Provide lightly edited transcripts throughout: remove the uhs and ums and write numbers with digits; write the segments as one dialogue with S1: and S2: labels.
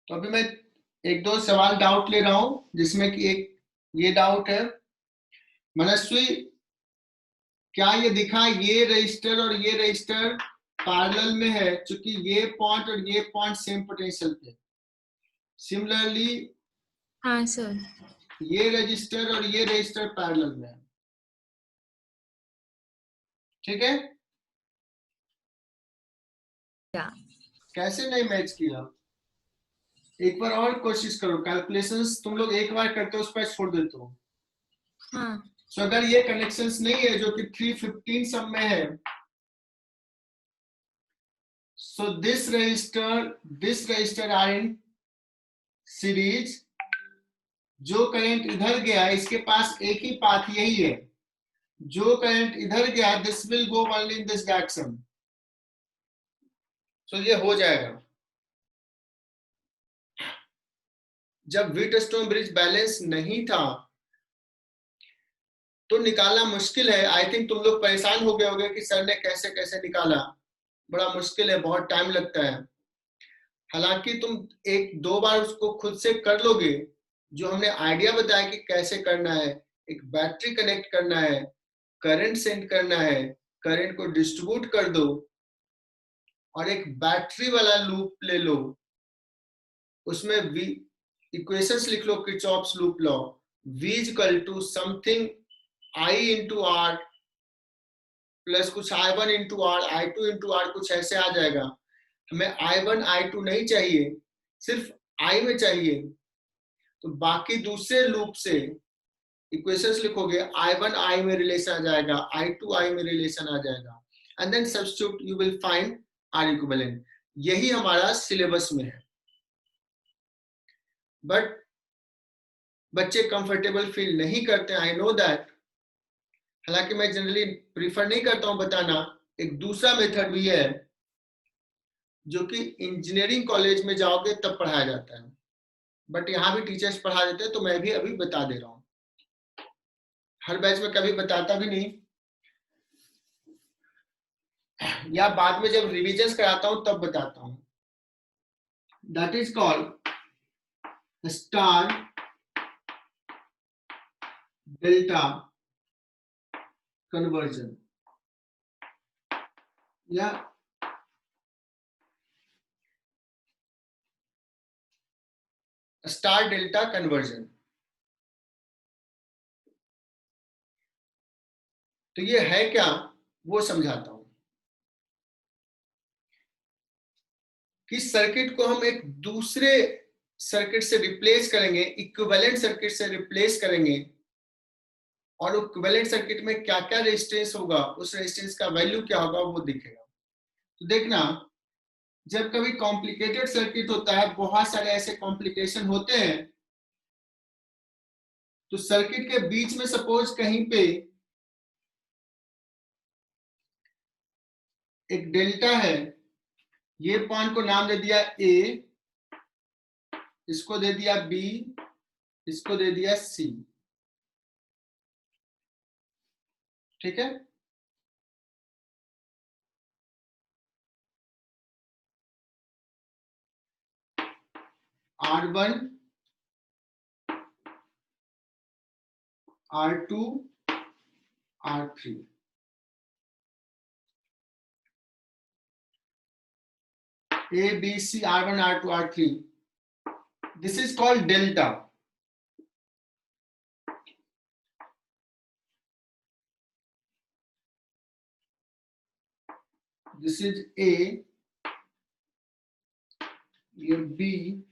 S1: तो अभी मैं एक दो सवाल डाउट ले रहा हूं, जिसमें कि एक ये डाउट है, मनस्वी, क्या ये दिखा ये रजिस्टर और ये रजिस्टर पैरेलल में है, क्योंकि ये पॉइंट और ये पॉइंट सेम पोटेंशियल पे। सिमिलरली
S2: हाँ सर।
S1: ये रजिस्टर और ये रजिस्टर पैरेलल में है। ठीक है,
S2: या
S1: कैसे नहीं मैच किया? एक बार और कोशिश करो, कैलकुलेशंस तुम लोग एक बार करते हो उस पर छोड़ देते हो।
S2: हाँ
S1: तो अगर ये कनेक्शंस नहीं है जो कि 315 सब में है, so this register are in series। जो करंट इधर गया इसके पास एक ही पाथ यही है, जो करंट इधर गया this will go only in this direction. So ये हो जाएगा। जब व्हीटस्टोन ब्रिज बैलेंस नहीं था तो निकालना मुश्किल है। आई थिंक तुम लोग परेशान हो गए होगे कि सर ने कैसे कैसे निकाला। बड़ा मुश्किल है, बहुत टाइम लगता है। हालांकि तुम एक दो बार उसको खुद से कर लोगे, जो हमने आइडिया बताया कि कैसे करना है। एक बैटरी कनेक्ट करना है, करंट सेंड करना है, करंट को डिस्ट्रीब्यूट कर दो और एक बैटरी वाला लूप ले लो, उसमें वी इक्वेशंस लिख लो, Kirchhoff's loop law, V is equal to something I into R plus कुछ I1 into are, I2 into are, कुछ ऐसे आ जाएगा। हमें I1 I2 नहीं चाहिए, सिर्फ I में चाहिए। तो बाकी दूसरे लूप से इक्वेशंस लिखोगे, I1 I में रिलेशन आ जाएगा, I2 I में रिलेशन आ जाएगा, and then substitute you will find R equivalent. यही हमारा सिलेबस में है, बट बच्चे कंफर्टेबल फील नहीं करते, आई नो दैट। हालांकि मैं जनरली प्रीफर नहीं करता हूं बताना। एक दूसरा मेथड भी है जो कि इंजीनियरिंग कॉलेज में जाओगे तब पढ़ाया जाता है, बट यहाँ भी टीचर्स पढ़ा देते हैं, तो मैं भी अभी बता दे रहा हूँ। हर बैच में कभी बताता भी नहीं, या बाद में जब रिविजन कराता हूँ तब बताता हूँ। That is called star delta conversion, या स्टार डेल्टा कन्वर्जन। तो ये है क्या, वो समझाता हूं। कि सर्किट को हम एक दूसरे सर्किट से रिप्लेस करेंगे, इक्विवेलेंट सर्किट से रिप्लेस करेंगे, और इक्विवेलेंट सर्किट में क्या क्या रेजिस्टेंस होगा, उस रेजिस्टेंस का वैल्यू क्या होगा वो दिखेगा। तो देखना, जब कभी कॉम्प्लिकेटेड सर्किट होता है, बहुत सारे ऐसे कॉम्प्लिकेशन होते हैं, तो सर्किट के बीच में सपोज कहीं पे एक डेल्टा है, ये पॉइंट को नाम दे दिया ए, इसको दे दिया बी, इसको दे दिया सी। ठीक है, R1 R2 R3, A B C R1 R2 R3, this is called delta। This is A, here B,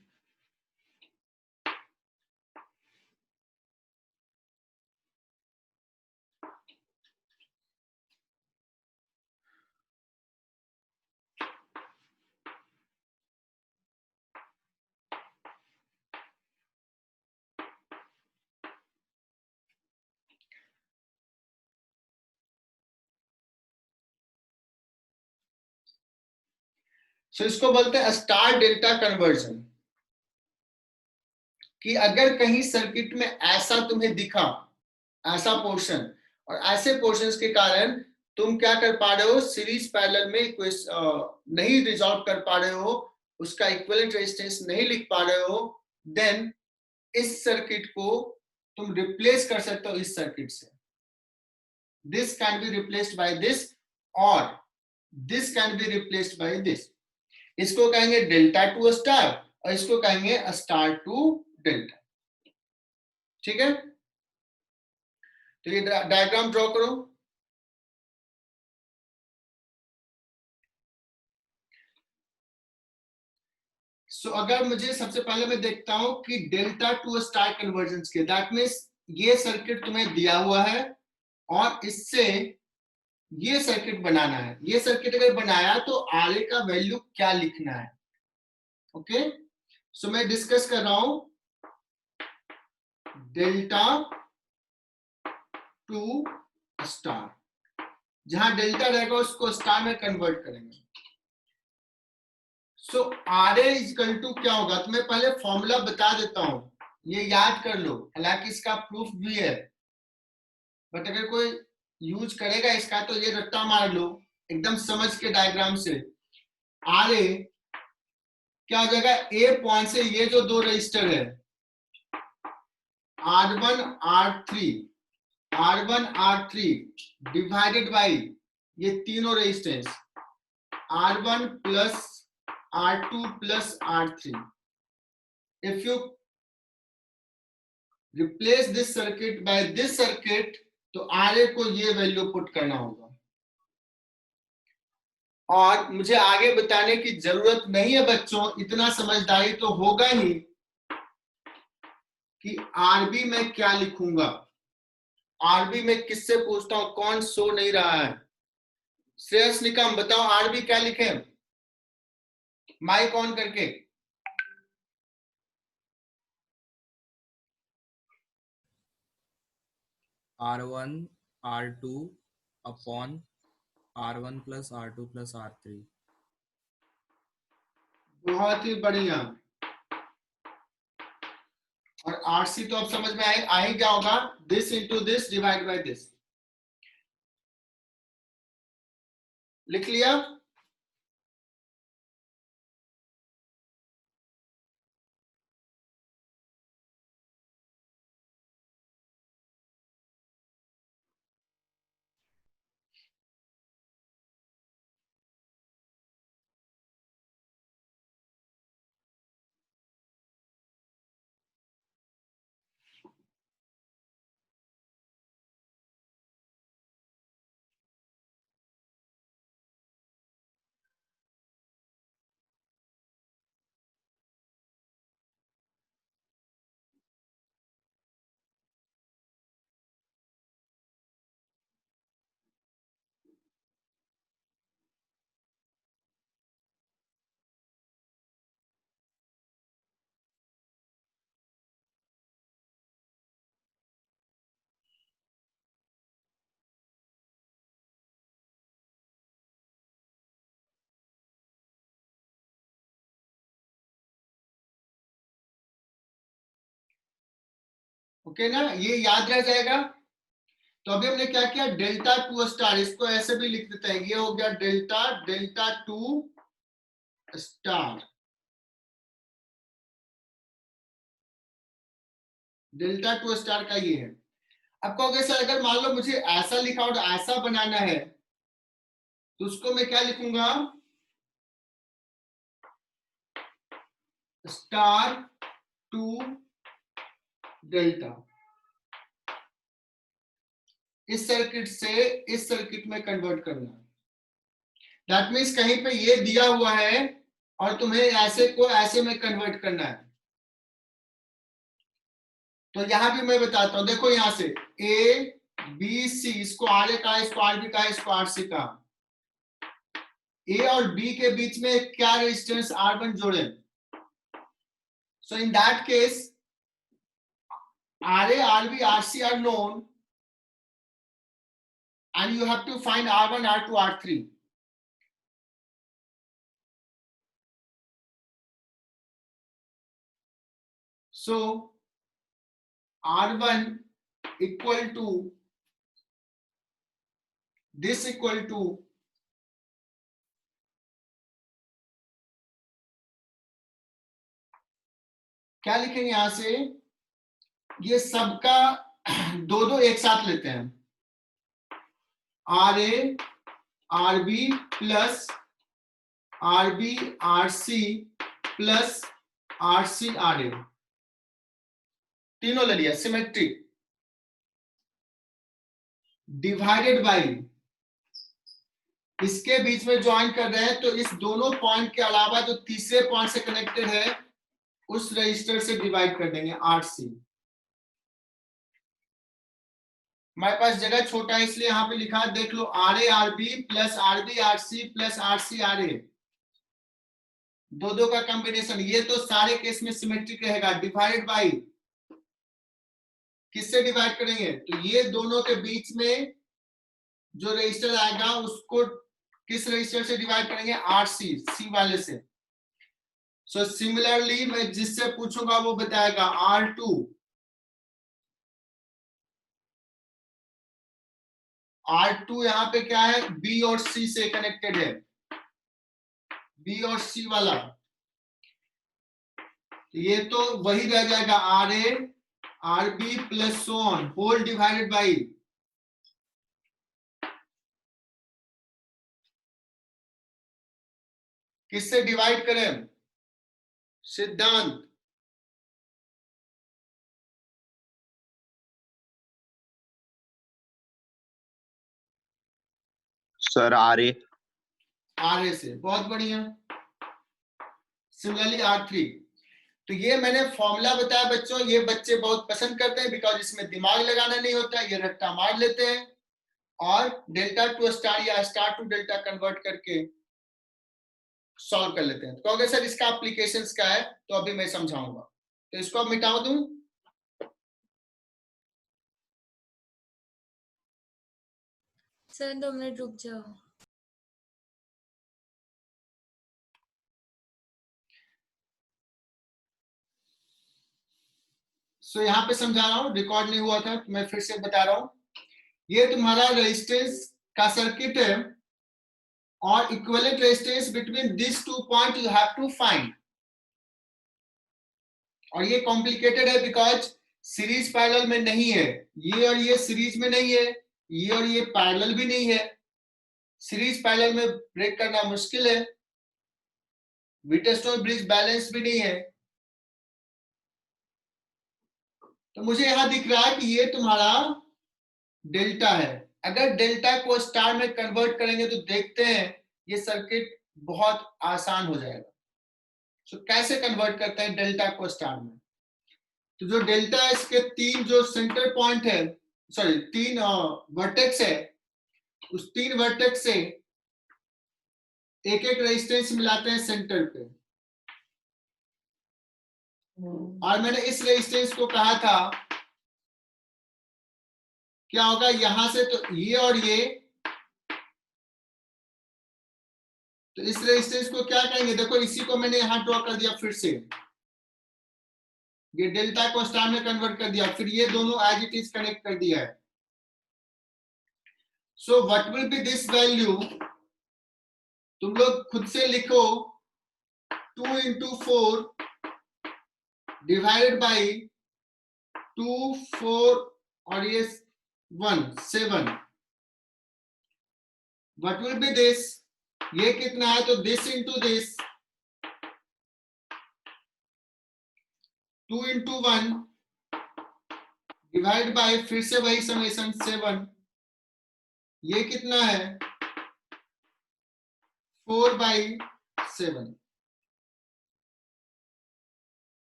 S1: so इसको बोलते हैं स्टार डेल्टा कन्वर्जन। कि अगर कहीं सर्किट में ऐसा तुम्हें दिखा, ऐसा पोर्शन, और ऐसे पोर्शंस के कारण तुम क्या कर पा रहे हो, सीरीज पैरेलल में नहीं रिजॉल्व कर पा रहे हो, उसका इक्विवेलेंट रेजिस्टेंस नहीं लिख पा रहे हो, देन इस सर्किट को तुम रिप्लेस कर सकते हो इस सर्किट से. This can be replaced by this और this can be replaced by this. इसको कहेंगे डेल्टा टू स्टार और इसको कहेंगे स्टार टू डेल्टा. ठीक है, तो ये डायग्राम ड्रॉ करो. अगर मुझे सबसे पहले मैं देखता हूं कि डेल्टा टू स्टार कन्वर्जन के, दैट मीन्स ये सर्किट तुम्हें दिया हुआ है और इससे ये सर्किट बनाना है. ये सर्किट अगर बनाया तो आर ए का वैल्यू क्या लिखना है. ओके, सो मैं डिस्कस कर रहा हूं डेल्टा टू स्टार. जहां डेल्टा रहेगा उसको स्टार में कन्वर्ट करेंगे. सो आर ए इक्वल टू क्या होगा, तो मैं पहले फॉर्मूला बता देता हूं, ये याद कर लो. हालांकि इसका प्रूफ भी है, बट अगर कोई यूज करेगा इसका तो ये रट्टा मार लो एकदम समझ के डायग्राम से. आर ए क्या हो जाएगा, ए पॉइंट से ये जो दो रजिस्टर है R1 R3 R1 R3 divided by ये तीनों resistance R1 plus R2 plus R3. If you replace this circuit by this circuit, तो RA को ये वैल्यू पुट करना होगा. और मुझे आगे बताने की जरूरत नहीं है बच्चों, इतना समझदारी तो होगा ही कि आरबी में क्या लिखूंगा. आरबी में किससे पूछता हूं, कौन सो नहीं रहा है. श्रेयस निकम बताओ आरबी क्या लिखे, माइक ऑन करके.
S3: R1 R2 upon R1 plus R2 plus R3.
S1: बहुत ही बढ़िया. और आरसी तो अब समझ में आए क्या होगा, this into this divide by this. लिख लिया. ओके ना, ये याद रह जाएगा. तो अभी हमने क्या किया, डेल्टा टू स्टार, इसको ऐसे भी लिख देते हैं, ये हो गया delta delta two star. Delta two star का ये है. अब कहोगे सर अगर मान लो मुझे ऐसा लिखा और ऐसा बनाना है तो उसको मैं क्या लिखूंगा, स्टार टू डेल्टा. इस सर्किट से इस सर्किट में कन्वर्ट करना. दैट मीन्स कहीं पे ये दिया हुआ है और तुम्हें ऐसे को ऐसे में कन्वर्ट करना है. तो यहां भी मैं बताता हूं, देखो यहां से ए बी सी, इसको आर ए का, इसको आर बी का, इसको आर सी का. ए और बी के बीच में क्या रेजिस्टेंस R1 जोड़े. So in that case RA, RB, RC are known and you have to find R1, R2, R3. So R1 equal to this equal to क्या लिखेंगे यहां से, ये सबका दो दो एक साथ लेते हैं, RA RB plus RB RC plus RC RA, तीनों ले लिया सिमेट्रिक, डिवाइडेड बाई, इसके बीच में ज्वाइन कर रहे हैं तो इस दोनों पॉइंट के अलावा जो तीसरे पॉइंट से कनेक्टेड है उस रजिस्टर से डिवाइड कर देंगे 8C। हमारे पास जगह छोटा है इसलिए यहाँ पे लिखा, देख लो, RA RB plus RB RC plus RC RA, दो दो का कॉम्बिनेशन। ये तो सारे केस में सिमेट्रिक रहेगा। डिवाइडेड बाई, किससे डिवाइड करेंगे, तो ये दोनों के बीच में जो रजिस्टर आएगा उसको किस रजिस्टर से डिवाइड करेंगे, RC, सी वाले से। सो सिमिलरली मैं जिससे पूछूंगा वो बताएगा R2, R2 यहाँ पे क्या है, B और C से कनेक्टेड है, B और C वाला, ये तो वही रह जाएगा RA RB plus so on whole divided by, किससे डिवाइड करें, सिद्धांत,
S4: सर RA
S1: RA से, बहुत बढ़िया। सिमिलरली R3, तो ये मैंने फॉर्मूला बताया बच्चों, ये बच्चे बहुत पसंद करते हैं बिकॉज इसमें दिमाग लगाना नहीं होता, ये रट्टा मार लेते हैं और डेल्टा टू स्टार या स्टार टू डेल्टा कन्वर्ट करके सॉल्व कर लेते हैं। तो अगर सर इसका एप्लीकेशन क्या है तो अभी मैं समझाऊंगा, तो इसको अब मिटा दूं।
S2: सर 2 मिनट रुक जाओ।
S1: सो यहाँ पे समझा रहा हूँ, रिकॉर्ड नहीं हुआ था तो मैं फिर से बता रहा हूँ। ये तुम्हारा रेजिस्टेंस का सर्किट है और equivalent resistance between this two point you have to find, और ये कॉम्प्लिकेटेड है बिकॉज सीरीज पैरेलल में नहीं है, ये और ये सीरीज में नहीं है, ये और ये पैरेलल भी नहीं है, सीरीज पैरेलल में ब्रेक करना मुश्किल है, व्हीटस्टोन ब्रिज बैलेंस भी नहीं है। तो मुझे यहां दिख रहा है कि ये तुम्हारा डेल्टा है, अगर डेल्टा को स्टार में कन्वर्ट करेंगे तो देखते हैं ये सर्किट बहुत आसान हो जाएगा। तो कैसे कन्वर्ट करते हैं डेल्टा को स्टार में, तो जो डेल्टा है इसके तीन जो सेंटर पॉइंट है, सॉरी तीन वर्टेक्स है, उस तीन वर्टेक्स से एक एक रेजिस्टेंस मिलाते हैं सेंटर पे, और मैंने इस रेजिस्टेंस को कहा था क्या होगा, यहां से तो ये और ये, तो इस रेजिस्टेंस को क्या कहेंगे, देखो इसी को मैंने यहां ड्रॉ कर दिया, फिर से ये डेल्टा को स्टार में कन्वर्ट कर दिया, फिर ये दोनों एज इट इज कनेक्ट कर दिया है। So what will be this value, तुम लोग खुद से लिखो, 2 into 4 डिवाइडेड बाई 2 4 और ये 1 7, व्हाट विल बी दिस, ये कितना है, तो this into this, 2 into 1 divide by फिर से वही समेशन 7, ये कितना है 4/7।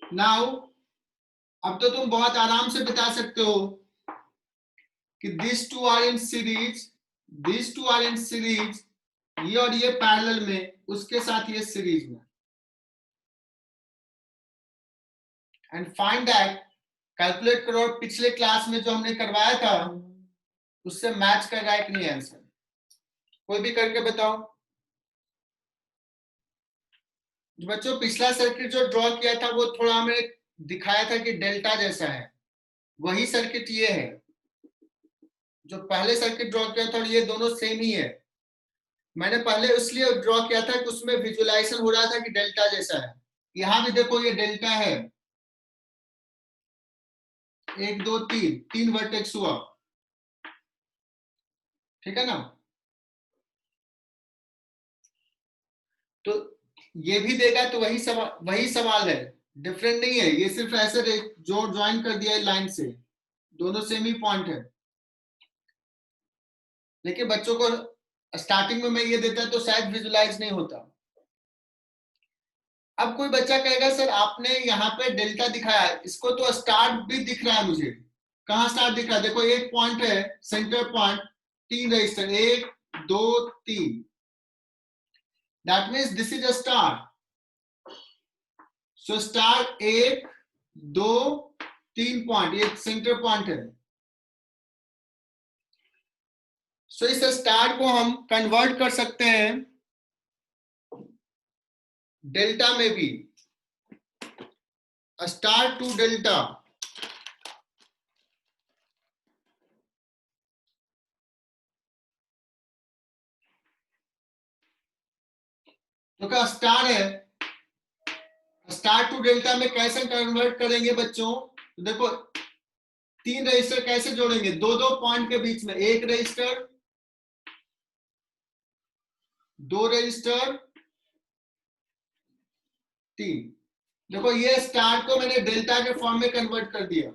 S1: नाउ अब तो तुम बहुत आराम से बता सकते हो कि this two are in series, this two are in series, ये और ये पैरेलल में, उसके साथ ये सीरीज में, एंड फाइंड दैट, कैलकुलेट करो पिछले क्लास में जो हमने करवाया था उससे मैच कर रहा है कि नहीं आंसर, कोई भी करके बताओ। बच्चों पिछला सर्किट जो ड्रॉ किया था वो थोड़ा हमें दिखाया था कि डेल्टा जैसा है, वही सर्किट ये है, जो पहले सर्किट ड्रॉ किया था और ये दोनों सेम ही है। मैंने पहले इसलिए ड्रॉ किया था कि उसमें विजुअलाइजेशन हो रहा था कि डेल्टा जैसा है। यहां भी देखो ये डेल्टा है, 1 2 3, 3 वर्टेक्स हुआ, ठीक है ना। तो ये भी देगा तो वही सवाल है, डिफरेंट नहीं है, ये सिर्फ ऐसे जोड़ ज्वाइन कर दिया है लाइन से, दोनों सेम ही पॉइंट है। लेकिन बच्चों को स्टार्टिंग में मैं ये देता तो शायद विजुलाइज नहीं होता। अब कोई बच्चा कहेगा सर आपने यहाँ पे डेल्टा दिखाया, इसको तो स्टार भी दिख रहा है मुझे, कहाँ स्टार दिख रहा है, देखो एक पॉइंट है centre point, 3 register, 1 2 3, that means this is a star. So star 1 2 3 point, ये सेंटर पॉइंट है। सो इस स्टार को हम कन्वर्ट कर सकते हैं डेल्टा में भी, स्टार टू डेल्टा। तो क्या स्टार है, स्टार टू डेल्टा में कैसे कन्वर्ट करेंगे बच्चों, तो देखो 3 रजिस्टर कैसे जोड़ेंगे, 2 पॉइंट के बीच में, 1 रजिस्टर, 2 रजिस्टर, 3। देखो ये स्टार को मैंने डेल्टा के फॉर्म में कन्वर्ट कर दिया।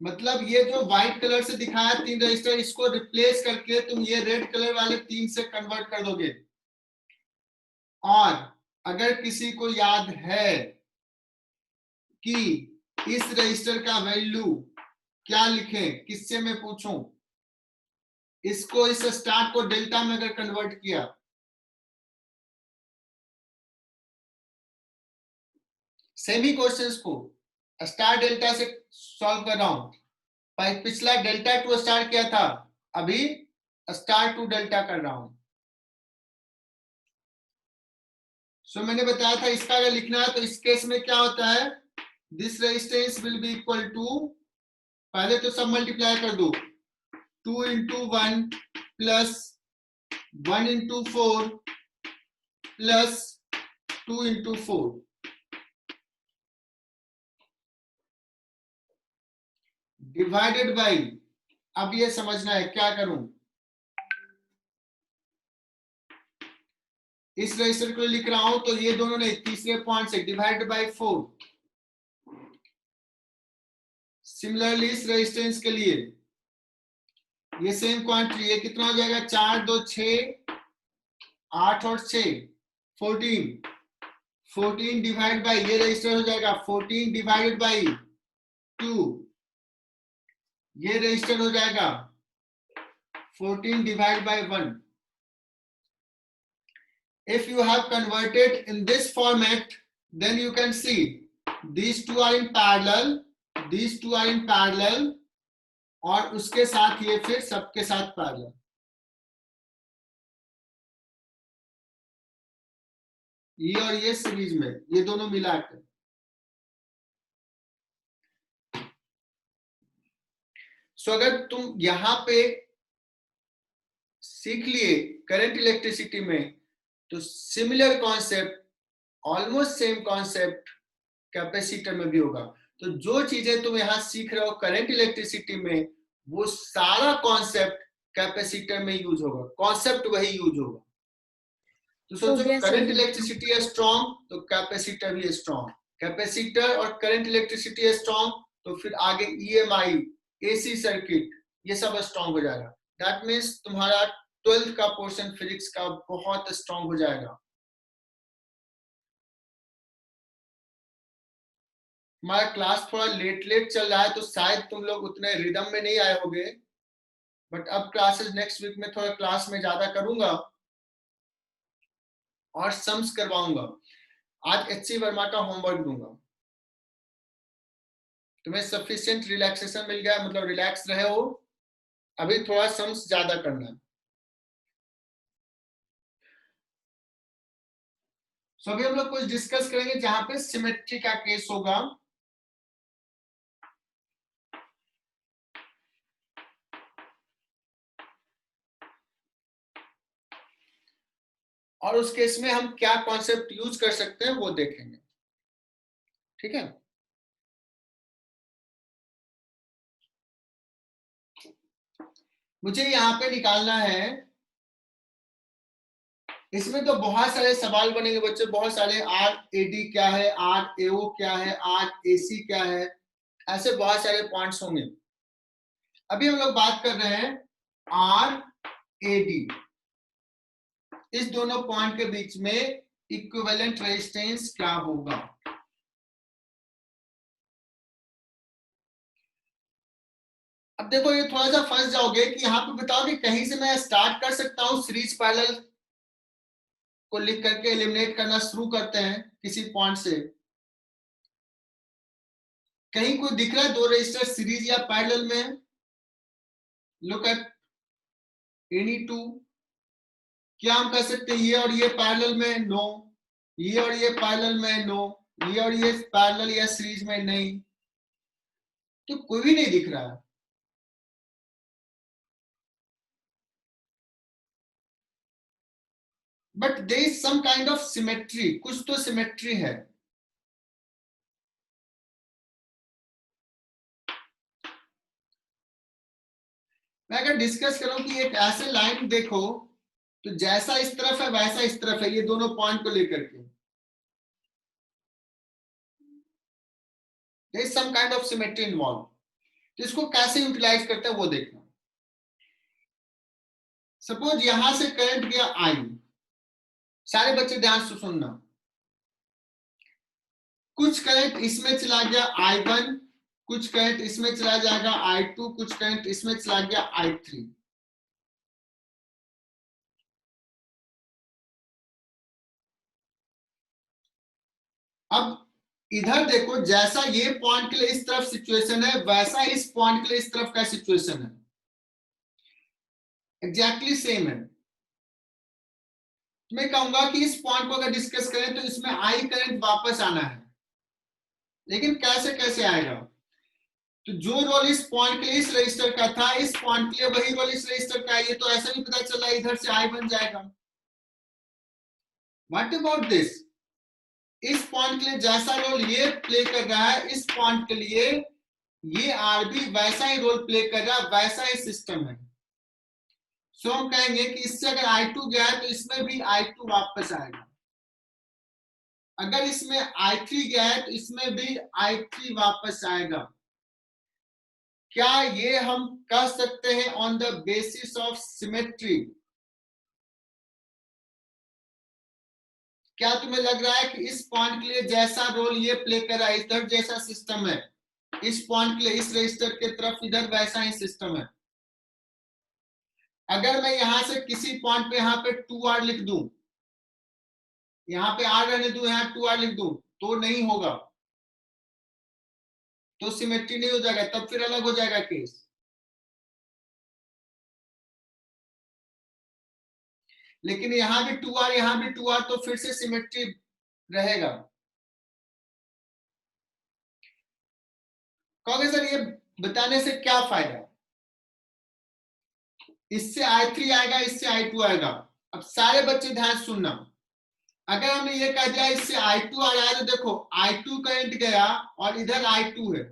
S1: मतलब ये जो व्हाइट कलर से दिखाया 3 रजिस्टर, इसको रिप्लेस करके तुम ये रेड कलर वाले 3 से कन्वर्ट कर दोगे। और अगर किसी को याद है कि इस रजिस्टर का वैल्यू क्या लिखें, किससे मैं पूछूं, इसको इस स्टार को डेल्टा में अगर कन्वर्ट किया, सेमी क्वेश्चंस को स्टार डेल्टा से सॉल्व कर रहा हूं, पिछला डेल्टा टू स्टार किया था, अभी स्टार टू डेल्टा कर रहा हूं। सो मैंने बताया था इसका अगर लिखना है तो इस केस में क्या होता है, this resistance will be equal to, पहले तो सब मल्टीप्लाई कर दो, 2 into 1 plus 1 into 4 plus 2 into 4 divided by, अब ये समझना है क्या करूं, इस रजिस्टर को लिख रहा हूं तो ये दोनों ने तीसरे पॉइंट से डिवाइड बाई 4। सिमिलरली इस रेजिस्टेंस के लिए ये सेम क्वांटिटी, ये कितना हो जाएगा, 4 2 6, 8 और 6 14, 14 डिवाइड बाई, ये रजिस्टर हो जाएगा 14 डिवाइडेड बाई 2, ये रजिस्टर हो जाएगा 14 divided by 1. If you have converted in this format, then you can see these two are in parallel, these two are in parallel, और उसके साथ ये फिर सबके साथ पैरेलल। ये और ये सीरीज में, ये दोनों मिलाकर। सो अगर तुम यहां पे सीख लिए करंट इलेक्ट्रिसिटी में, तो similar concept, almost same concept capacitor में भी होगा। तो जो चीजें तुम यहां सीख रहे हो करंट इलेक्ट्रिसिटी में, वो सारा कॉन्सेप्ट कैपेसिटर में यूज होगा, कॉन्सेप्ट वही यूज होगा। तो सोचो करंट इलेक्ट्रिसिटी है स्ट्रॉन्ग तो कैपेसिटर भी है स्ट्रॉन्ग, कैपेसिटर और करंट इलेक्ट्रिसिटी है स्ट्रॉन्ग तो फिर आगे ईएमआई, एसी सर्किट, ये सब स्ट्रॉन्ग हो जाएगा। दैट मीन्स तुम्हारा 12th का पोर्शन फिजिक्स का बहुत स्ट्रॉन्ग हो जाएगा। हमारा क्लास थोड़ा लेट चल रहा है तो शायद तुम लोग उतने रिदम में नहीं आए होगे, बट अब क्लासेस नेक्स्ट वीक में थोड़ा क्लास में ज्यादा करूंगा और सम्स करवाऊंगा। आज एचसी वर्मा का होमवर्क दूंगा, तुम्हें सफिशिएंट रिलैक्सेशन मिल गया, मतलब रिलैक्स रहे हो, अभी थोड़ा सम्स ज्यादा करना है। अभी हम लोग कुछ डिस्कस करेंगे जहां पे सिमेट्री का केस होगा। और उस केस में हम क्या कॉन्सेप्ट यूज कर सकते हैं वो देखेंगे, ठीक है। मुझे यहाँ पे निकालना है, इसमें तो बहुत सारे सवाल बनेंगे बच्चे, बहुत सारे। आर ए डी क्या है, आर ए ओ क्या है, आर ए सी क्या है, ऐसे बहुत सारे पॉइंट्स होंगे। अभी हम लोग बात कर रहे हैं आर ए डी, इस दोनों पॉइंट के बीच में इक्विवेलेंट रेजिस्टेंस क्या होगा। अब देखो ये थोड़ा सा फंस जाओगे कि यहाँ पे बताओ कि कहीं से मैं स्टार्ट कर सकता हूँ, सीरीज पैरेलल को लिख करके एलिमिनेट करना शुरू करते हैं किसी पॉइंट से। कहीं कोई दिख रहा है दो रजिस्टर सीरीज या पैरेलल में? Look at any two. क्या हम कह सकते हैं ये और ये पैरेलल में? नो। ये और ये पैरेलल में? नो। ये और ये पैरेलल या सीरीज में? नहीं। तो कोई भी नहीं दिख रहा है। But there is some kind of symmetry, कुछ तो सिमेट्री है। मैं अगर डिस्कस करूं कि एक ऐसे लाइन देखो तो जैसा इस तरफ है वैसा इस तरफ है, ये दोनों पॉइंट को लेकर के there is some kind of symmetry involve. तो इसको कैसे यूटिलाइज करते हैं वो देखना। सपोज यहां से करंट गया आई, सारे बच्चे ध्यान से सुनना। कुछ करंट इसमें चला गया I1, कुछ करंट इसमें चला जाएगा I2, कुछ करंट इसमें चला गया I3। अब इधर देखो, जैसा ये पॉइंट के लिए इस तरफ सिचुएशन है वैसा इस पॉइंट के लिए इस तरफ का सिचुएशन है, एग्जैक्टली सेम है। मैं कहूंगा कि इस पॉइंट को अगर डिस्कस करें तो इसमें आई करंट वापस आना है, लेकिन कैसे कैसे आएगा? तो जो रोल इस पॉइंट के लिए इस रजिस्टर का था, इस पॉइंट के लिए वही रोल इस रजिस्टर का है। ये तो ऐसा भी पता चला इधर से आई बन जाएगा। What about this? इस पॉइंट के लिए जैसा रोल ये प्ले कर रहा है, इस पॉइंट के लिए ये आर भी वैसा ही रोल प्ले कर रहा है, वैसा ही सिस्टम है। सो हम कहेंगे कि इससे अगर I2 गया है तो इसमें भी I2 वापस आएगा। अगर इसमें I3 गया है तो इसमें भी I3 वापस आएगा। क्या ये हम कह सकते हैं on the basis of symmetry? क्या तुम्हें लग रहा है कि इस पॉइंट के लिए जैसा रोल ये प्ले कर रहा है, इधर जैसा सिस्टम है, इस पॉइंट के लिए इस रजिस्टर के तरफ इधर वैसा ही सिस्टम है? अगर मैं यहां से किसी पॉइंट पे यहाँ पे 2R लिख दूं, यहाँ पे R रहने दूं, यहाँ 2R लिख दूं, तो नहीं होगा, तो सिमेट्री नहीं हो जाएगा, तब फिर अलग हो जाएगा केस। लेकिन यहाँ भी 2R, यहाँ भी 2R, तो फिर से सिमेट्री रहेगा। कहोगे सर ये बताने से क्या फायदा? इससे I3 आएगा, इससे I2 आएगा। अब सारे बच्चे ध्यान सुनना, अगर हमने ये कह दिया इससे I2 आ रहा है तो देखो I2 करंट गया और इधर I2 है।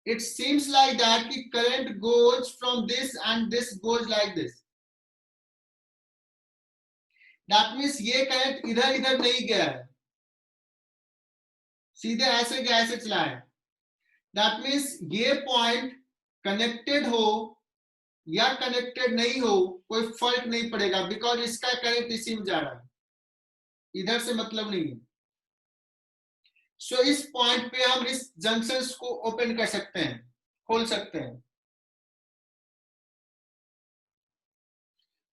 S1: It seems like that कि current goes from this and this goes like this. That means ये करंट इधर इधर नहीं गया है, सीधे ऐसे गया, ऐसे चला है। That means ये पॉइंट कनेक्टेड हो या कनेक्टेड नहीं हो कोई फर्क नहीं पड़ेगा, बिकॉज इसका करंट इसी में जा रहा है, इधर से मतलब नहीं है। सो इस पॉइंट पे हम इस जंक्शंस को ओपन कर सकते हैं, खोल सकते हैं।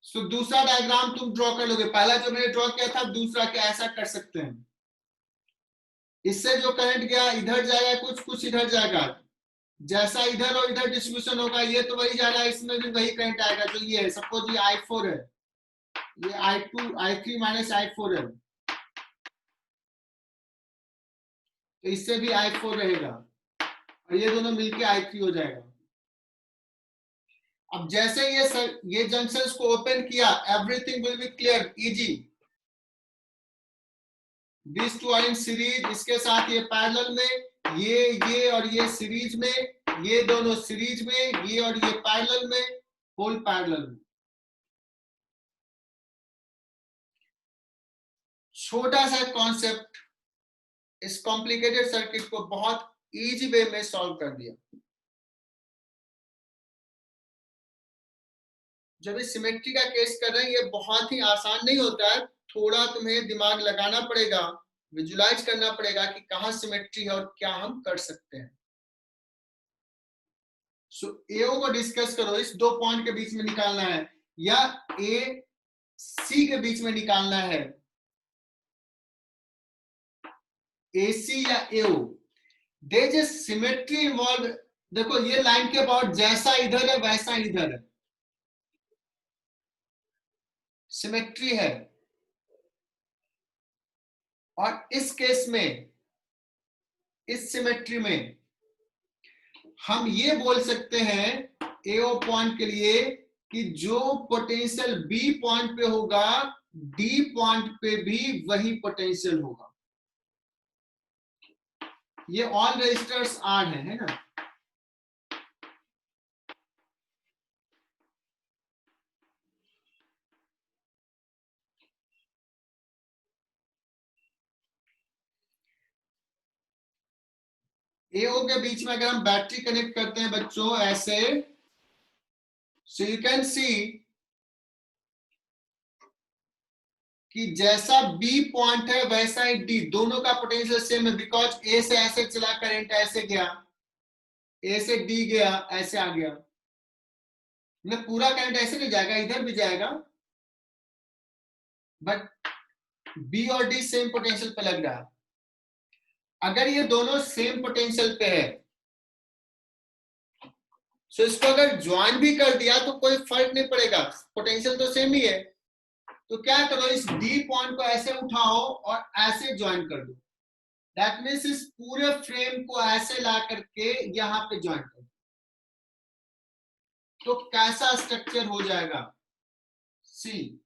S1: सो दूसरा डायग्राम तुम ड्रॉ कर लोगे, पहला जो मैंने ड्रॉ किया था, दूसरा क्या ऐसा कर सकते हैं। इससे जो करंट गया इधर जाएगा, कुछ कुछ इधर जाएगा, जैसा इधर और इधर डिस्ट्रीब्यूशन होगा, ये तो वही जा रहा है, इसमें भी वही करंट आएगा जो ये है। सपोज ये I4 है, ये I2 I3 माइनस I4 है, तो इससे भी I4 रहेगा और ये दोनों मिलके I3 हो जाएगा। अब जैसे ये जंक्शंस को ओपन किया, everything will be clear, easy. This two are in series, इसके साथ ये पैरेलल में, ये और ये सीरीज में, ये दोनों सीरीज में, ये और ये पैरेलल में, होल पैरेलल में। छोटा सा कॉन्सेप्ट इस कॉम्प्लिकेटेड सर्किट को बहुत इजी वे में सॉल्व कर दिया। जब इस सिमेट्री का केस कर रहे हैं, ये बहुत ही आसान नहीं होता है, थोड़ा तुम्हें दिमाग लगाना पड़ेगा, विजुलाइज करना पड़ेगा कि कहां सिमेट्री है और क्या हम कर सकते हैं। सो एओ को डिस्कस करो, इस दो पॉइंट के बीच में निकालना है या ए सी के बीच में निकालना है, एसी या एओ, देयर इज सिमेट्री इन्वॉल्व। देखो ये लाइन के अबाउट जैसा इधर है वैसा इधर है, सिमेट्री है। और इस केस में, इस सिमेट्री में हम ये बोल सकते हैं एओ पॉइंट के लिए कि जो पोटेंशियल बी पॉइंट पे होगा, डी पॉइंट पे भी वही पोटेंशियल होगा। ये ऑल रजिस्टर्स आर है ना। एओ के बीच में अगर हम बैटरी कनेक्ट करते हैं बच्चों ऐसे, सो यू कैन सी कि जैसा बी पॉइंट है वैसा ही डी, दोनों का पोटेंशियल सेम है, बिकॉज ए से ऐसे चला करंट, ऐसे गया, ए से डी गया, ऐसे आ गया, न पूरा करंट ऐसे नहीं जाएगा, इधर भी जाएगा, बट बी और डी सेम पोटेंशियल पे लग रहा है। अगर ये दोनों सेम पोटेंशियल पे है, सो इसको अगर ज्वाइन भी कर दिया तो कोई फर्क नहीं पड़ेगा, पोटेंशियल तो सेम ही है। तो क्या करो, इस डी पॉइंट को ऐसे उठाओ और ऐसे ज्वाइन कर दो, दैट मीन्स इस पूरे फ्रेम को ऐसे ला करके यहां पे ज्वाइन कर दो, तो कैसा स्ट्रक्चर हो जाएगा, सी।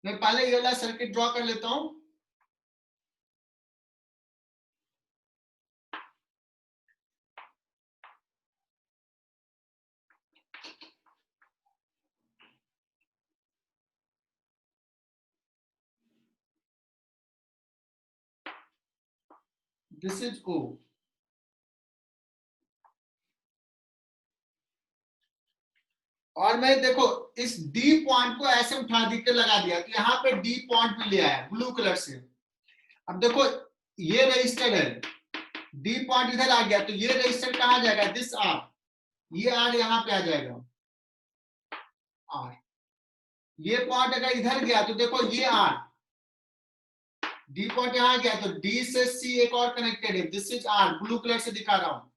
S1: मैं पहले ये वाला सर्किट ड्रॉ कर लेता हूं। दिस इज ओ, और मैं देखो इस डी पॉइंट को ऐसे उठा के लगा दिया, तो यहाँ पे डी पॉइंट भी ले आया ब्लू कलर से। अब देखो ये रजिस्टर है, डी पॉइंट इधर आ गया, तो ये रजिस्टर कहाँ जाएगा, दिस आर, ये आर यहाँ पे आ जाएगा, आर। ये पॉइंट अगर इधर गया तो देखो ये आर, डी पॉइंट यहाँ गया, तो डी से सी एक और कनेक्टेड है, this is R, blue colour से दिखा रहा हूं,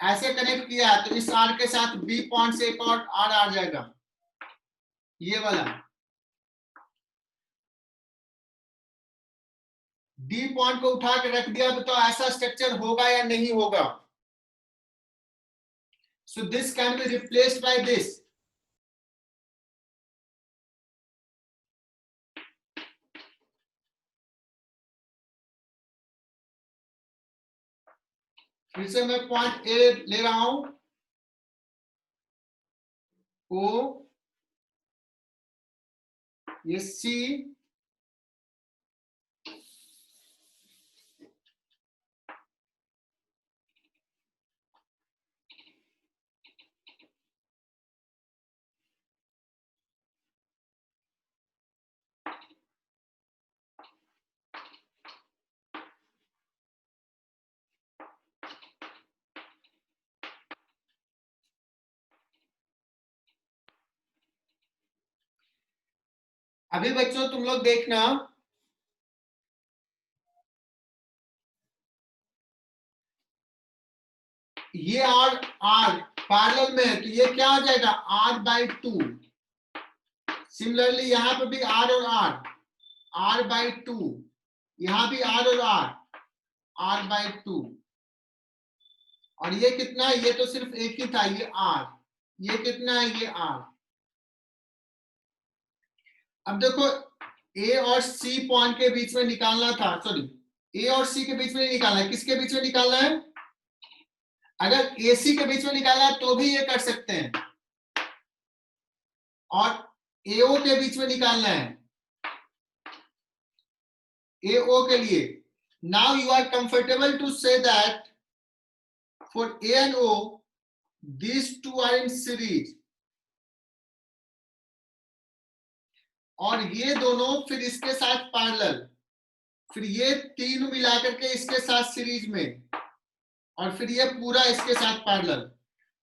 S1: ऐसे कनेक्ट किया, तो इस आर के साथ बी पॉइंट से एक और आर आ जाएगा, ये वाला। डी पॉइंट को उठा के रख दिया, तो ऐसा स्ट्रक्चर होगा या नहीं होगा। So this can be replaced by this, फिर से मैं पॉइंट ए ले रहा हूं, ओ, ये सी, अभी बच्चों तुम लोग देखना, ये और आर पैरेलल में है, तो ये क्या हो जाएगा, r/2। सिमिलरली यहां पे भी आर और r/2, यहां भी आर और r/2। और ये कितना है, ये तो सिर्फ एक ही था, ये r, ये कितना है, ये r, अब देखो ए और सी पॉइंट के बीच में निकालना था, सॉरी ए और सी के बीच में नहीं निकालना है, किसके बीच में निकालना है? अगर ए सी के बीच में निकालना है तो भी ये कर सकते हैं, और एओ के बीच में निकालना है, एओ के लिए। Now you are comfortable to say that for A and O these two are in series, और ये दोनों फिर इसके साथ पैरेलल, फिर ये तीन मिलाकर के इसके साथ सीरीज में, और फिर ये पूरा इसके साथ पैरेलल।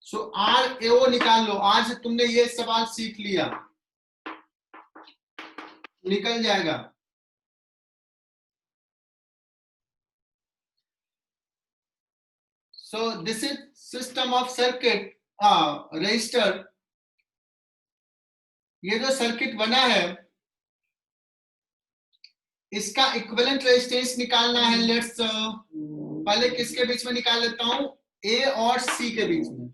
S1: सो आर एओ निकाल लो। आज तुमने ये सवाल सीख लिया, निकल जाएगा। So this is system of circuit register. ये जो सर्किट बना है इसका इक्विवेलेंट रेजिस्टेंस निकालना है। लेट्स पहले किसके बीच में निकाल लेता हूं, ए और सी के बीच में।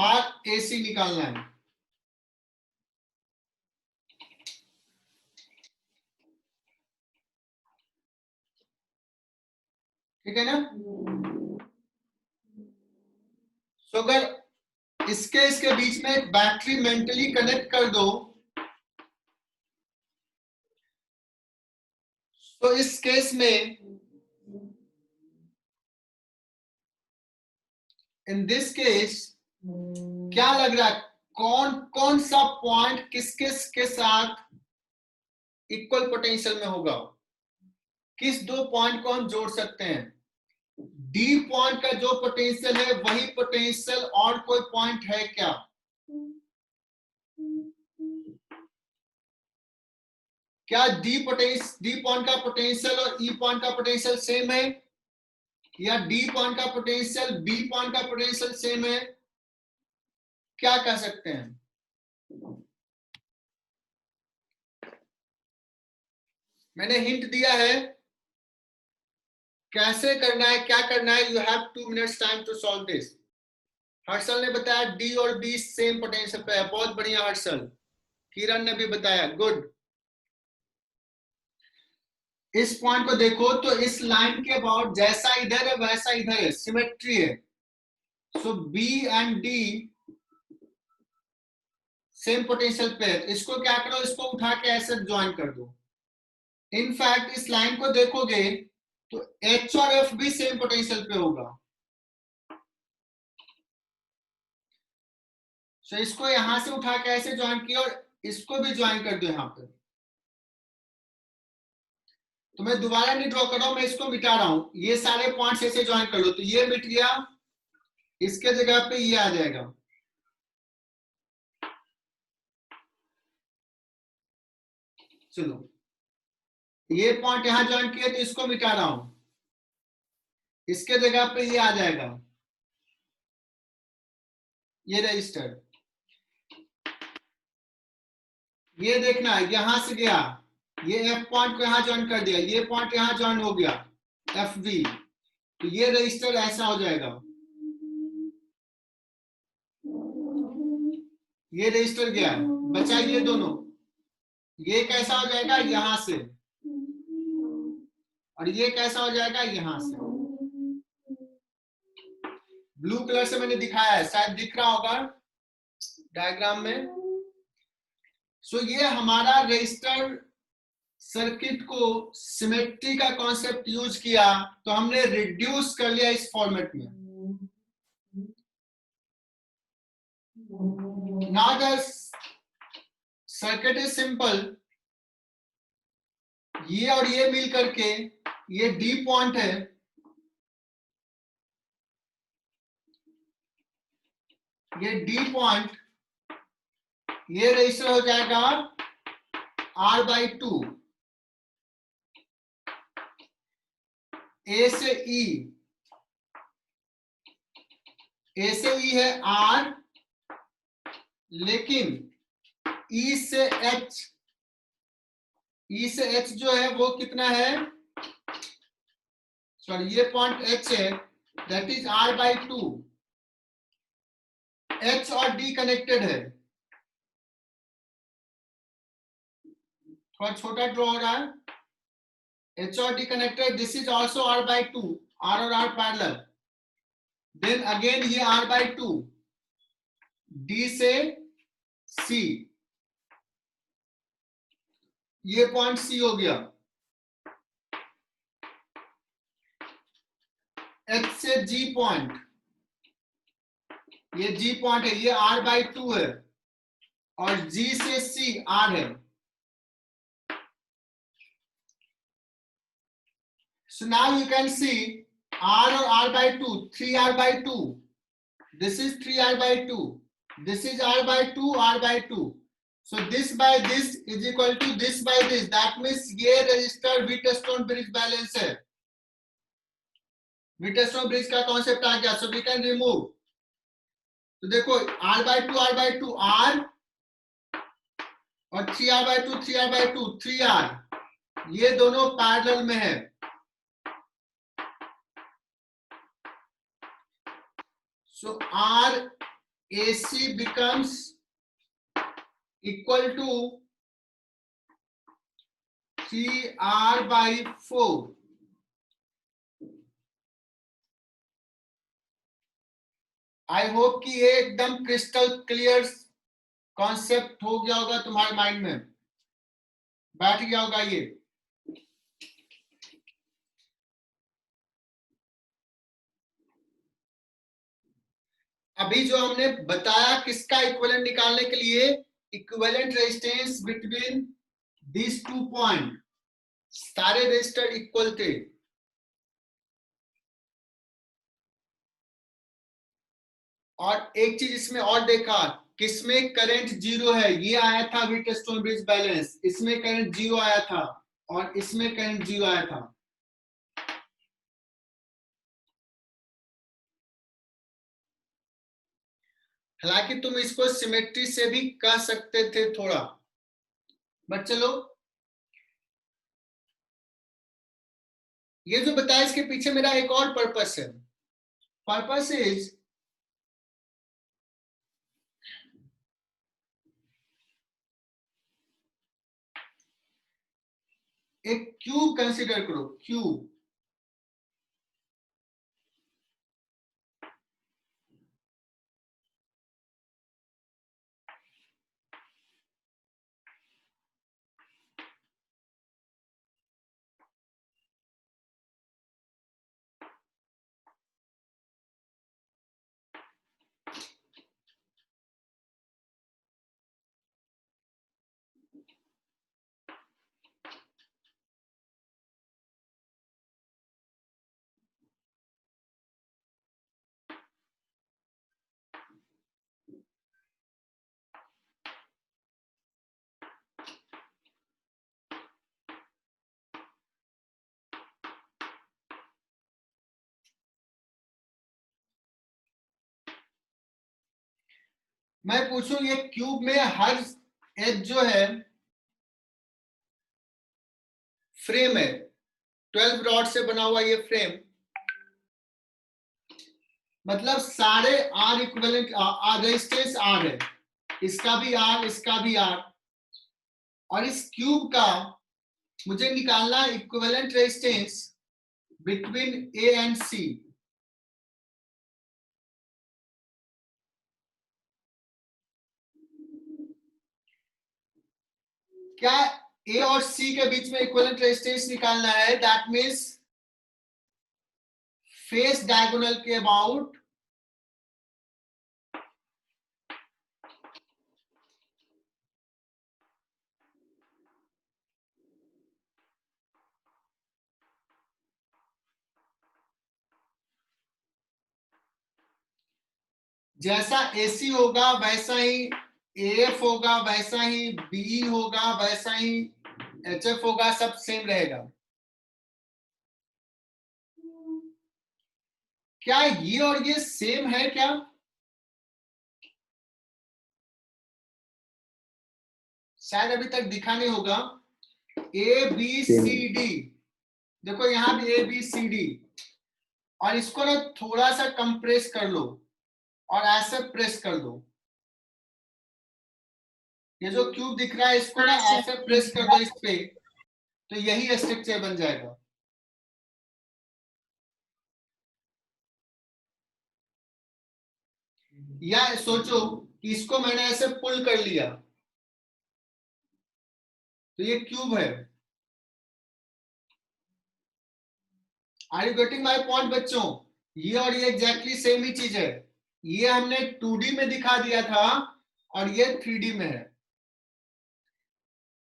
S1: आर ए सी निकालना है। ठीक है ना? तो अगर इसके बीच में एक बैटरी मेंटली कनेक्ट कर दो तो इस केस में, इन दिस केस क्या लग रहा है, कौन कौन सा पॉइंट किस किस के साथ इक्वल पोटेंशियल में होगा? किस दो पॉइंट को हम जोड़ सकते हैं? डी पॉइंट का जो पोटेंशियल है वही पोटेंशियल और कोई पॉइंट है क्या? क्या डी पॉइंट का पोटेंशियल और ई पॉइंट का पोटेंशियल सेम है, या डी पॉइंट का पोटेंशियल बी पॉइंट का पोटेंशियल सेम है? क्या कह सकते हैं? मैंने हिंट दिया है कैसे करना है, क्या करना है। You have 2 minutes time to solve this. Harshal ने बताया डी और बी सेम पोटेंशियल पे है। बहुत बढ़िया हर्षल। किरण ने भी बताया, गुड। इस पॉइंट को देखो तो इस लाइन के अबाउट जैसा इधर है वैसा इधर है, सिमेट्री है। So B and D same potential पे है। इसको क्या करो, इसको उठा के ऐसे ज्वाइन कर दो। इनफैक्ट इस लाइन को देखोगे तो एच और एफ भी सेम पोटेंशियल पे होगा। सो इसको यहां से उठा के ऐसे ज्वाइन किया और इसको भी ज्वाइन कर दो यहां पर। तो मैं दोबारा नहीं ड्रॉ कर रहा हूं, मैं इसको मिटा रहा हूं। ये सारे पॉइंट्स ऐसे ज्वाइन कर लो तो ये मिट गया, इसके जगह पे ये आ जाएगा। चलो ये पॉइंट यहां ज्वाइन किया तो इसको मिटा रहा हूं, इसके जगह पे ये आ जाएगा, ये रजिस्टर। ये देखना यहां से गया, ये एफ पॉइंट को यहां ज्वाइन कर दिया, ये पॉइंट यहां ज्वाइन हो गया एफ बी, तो ये रजिस्टर ऐसा हो जाएगा। ये रजिस्टर गया, बचा ये दोनों। ये कैसा हो जाएगा, यहां से, और ये कैसा हो जाएगा, यहां से। ब्लू कलर से मैंने दिखाया है, शायद दिख रहा होगा डायग्राम में। सो ये हमारा रजिस्टर सर्किट को सिमेट्री का कॉन्सेप्ट यूज किया तो हमने रिड्यूस कर लिया इस फॉर्मेट में। Now the circuit is simple. ये और ये मिल करके ये डी पॉइंट है, ये डी पॉइंट, ये रजिस्टर हो जाएगा R/2। ए से ई, ए से ई है R, लेकिन ई से एच, ई से एच जो है वो कितना है, सॉरी ये पॉइंट एच है, दैट इज R/2। H और D कनेक्टेड है, थोड़ा छोटा ड्रॉ हो रहा है, H और D connected, this is also R by 2, R और R parallel, then again ये R by 2, D से C, ये पॉइंट C हो गया, H से G पॉइंट, ये G पॉइंट है, ये R by 2 है, और G से C R है. So now you can see R or R by 2, 3R by 2. This is 3R by 2. This is R by 2, R by 2. So this by this is equal to this by this. That means ये register Wheatstone bridge balance है. Wheatstone bridge का concept आ गया. So we can remove. तो देखो R by 2, R by 2, R और 3R by 2, 3R by 2, 3R. ये दोनों parallel में है. So R AC becomes equal to 3R by 4. I hope कि ये एकदम क्रिस्टल क्लियर कॉन्सेप्ट हो गया होगा तुम्हारे माइंड में, बैठ गया होगा ये. अभी जो हमने बताया किसका इक्विवेलेंट निकालने के लिए, equivalent resistance between this 2 point, सारे रेजिस्टर इक्वल थे. और एक चीज इसमें और देखा, किसमें करंट जीरो है, ये आया था व्हीटस्टोन ब्रिज बैलेंस, इसमें करंट जीरो आया था और इसमें करंट जीरो आया था. हालांकि तुम इसको सिमेट्री से भी कह सकते थे थोड़ा, बट चलो, ये जो बताया इसके पीछे मेरा एक और पर्पस है. पर्पस इज, एक क्यूब कंसीडर करो, क्यूब. मैं पूछूं, ये क्यूब में हर एज जो है फ्रेम है, 12 रॉड से बना हुआ ये फ्रेम, मतलब सारे आर इक्विवेलेंट, रेजिस्टेंस आर है, इसका भी आर, इसका भी आर. और इस क्यूब का मुझे निकालना equivalent resistance between A and C. क्या ए और सी के बीच में इक्विवेलेंट रेजिस्टेंस निकालना है? दैट मींस फेस डायगोनल के अबाउट जैसा AC होगा वैसा ही AF होगा, वैसा ही BE होगा, वैसा ही HF होगा, सब सेम रहेगा. क्या ये और ये सेम है क्या? शायद अभी तक दिखा नहीं होगा. ABCD, देखो यहां भी ABCD, और इसको ना थोड़ा सा कंप्रेस कर लो, और ऐसे प्रेस कर दो। ये जो क्यूब दिख रहा है इसको ना ऐसे प्रेस कर दो इस पे, तो यही स्ट्रक्चर बन जाएगा। या सोचो कि इसको मैंने ऐसे पुल कर लिया तो ये क्यूब है। Are you getting my point बच्चों? ये और ये एग्जैक्टली सेम ही चीज है। ये हमने 2D में दिखा दिया था और ये 3D में है।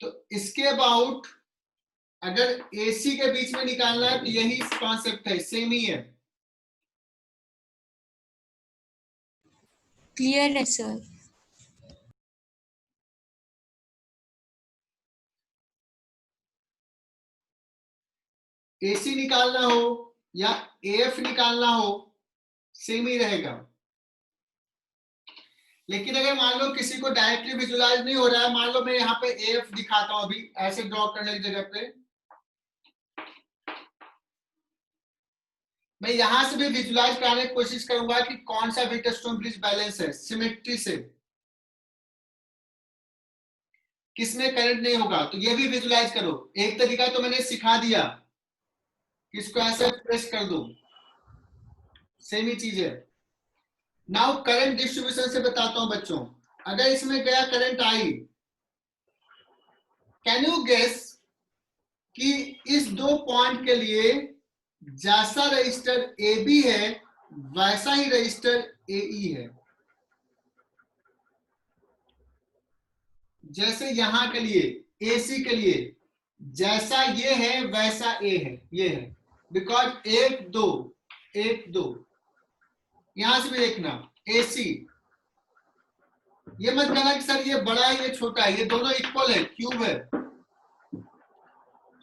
S1: तो इसके अबाउट अगर AC के बीच में निकालना है तो यही कॉन्सेप्ट है, सेम ही है।
S2: क्लियर है सर।
S1: AC निकालना हो या AF निकालना हो सेम ही रहेगा। लेकिन अगर मान लो किसी को डायरेक्टली विजुलाइज नहीं हो रहा है, मान लो मैं यहाँ पे AF दिखाता हूं अभी ऐसे ड्रॉ करने की जगह पे, मैं यहां से भी विजुलाइज कराने की कोशिश करूंगा कि कौन सा व्हीटस्टोन ब्रिज बैलेंस है सिमेट्री से, किसमें करंट नहीं होगा, तो ये भी विजुलाइज करो। एक तरीका तो मैंने सिखा दिया, इसको ऐसे प्रेस कर दो, सेम ही चीज है। नाउ करंट डिस्ट्रीब्यूशन से बताता हूं बच्चों। अगर इसमें गया current I, can you guess कि इस दो पॉइंट के लिए जैसा रजिस्टर AB है वैसा ही रजिस्टर AE है। जैसे यहां के लिए AC के लिए जैसा ये है वैसा A है, ये है, बिकॉज 1 2 1 2। यहां से भी देखना AC, ये मत कहना कि सर ये बड़ा है ये छोटा है, ये दोनों इक्वल है, क्यूब है।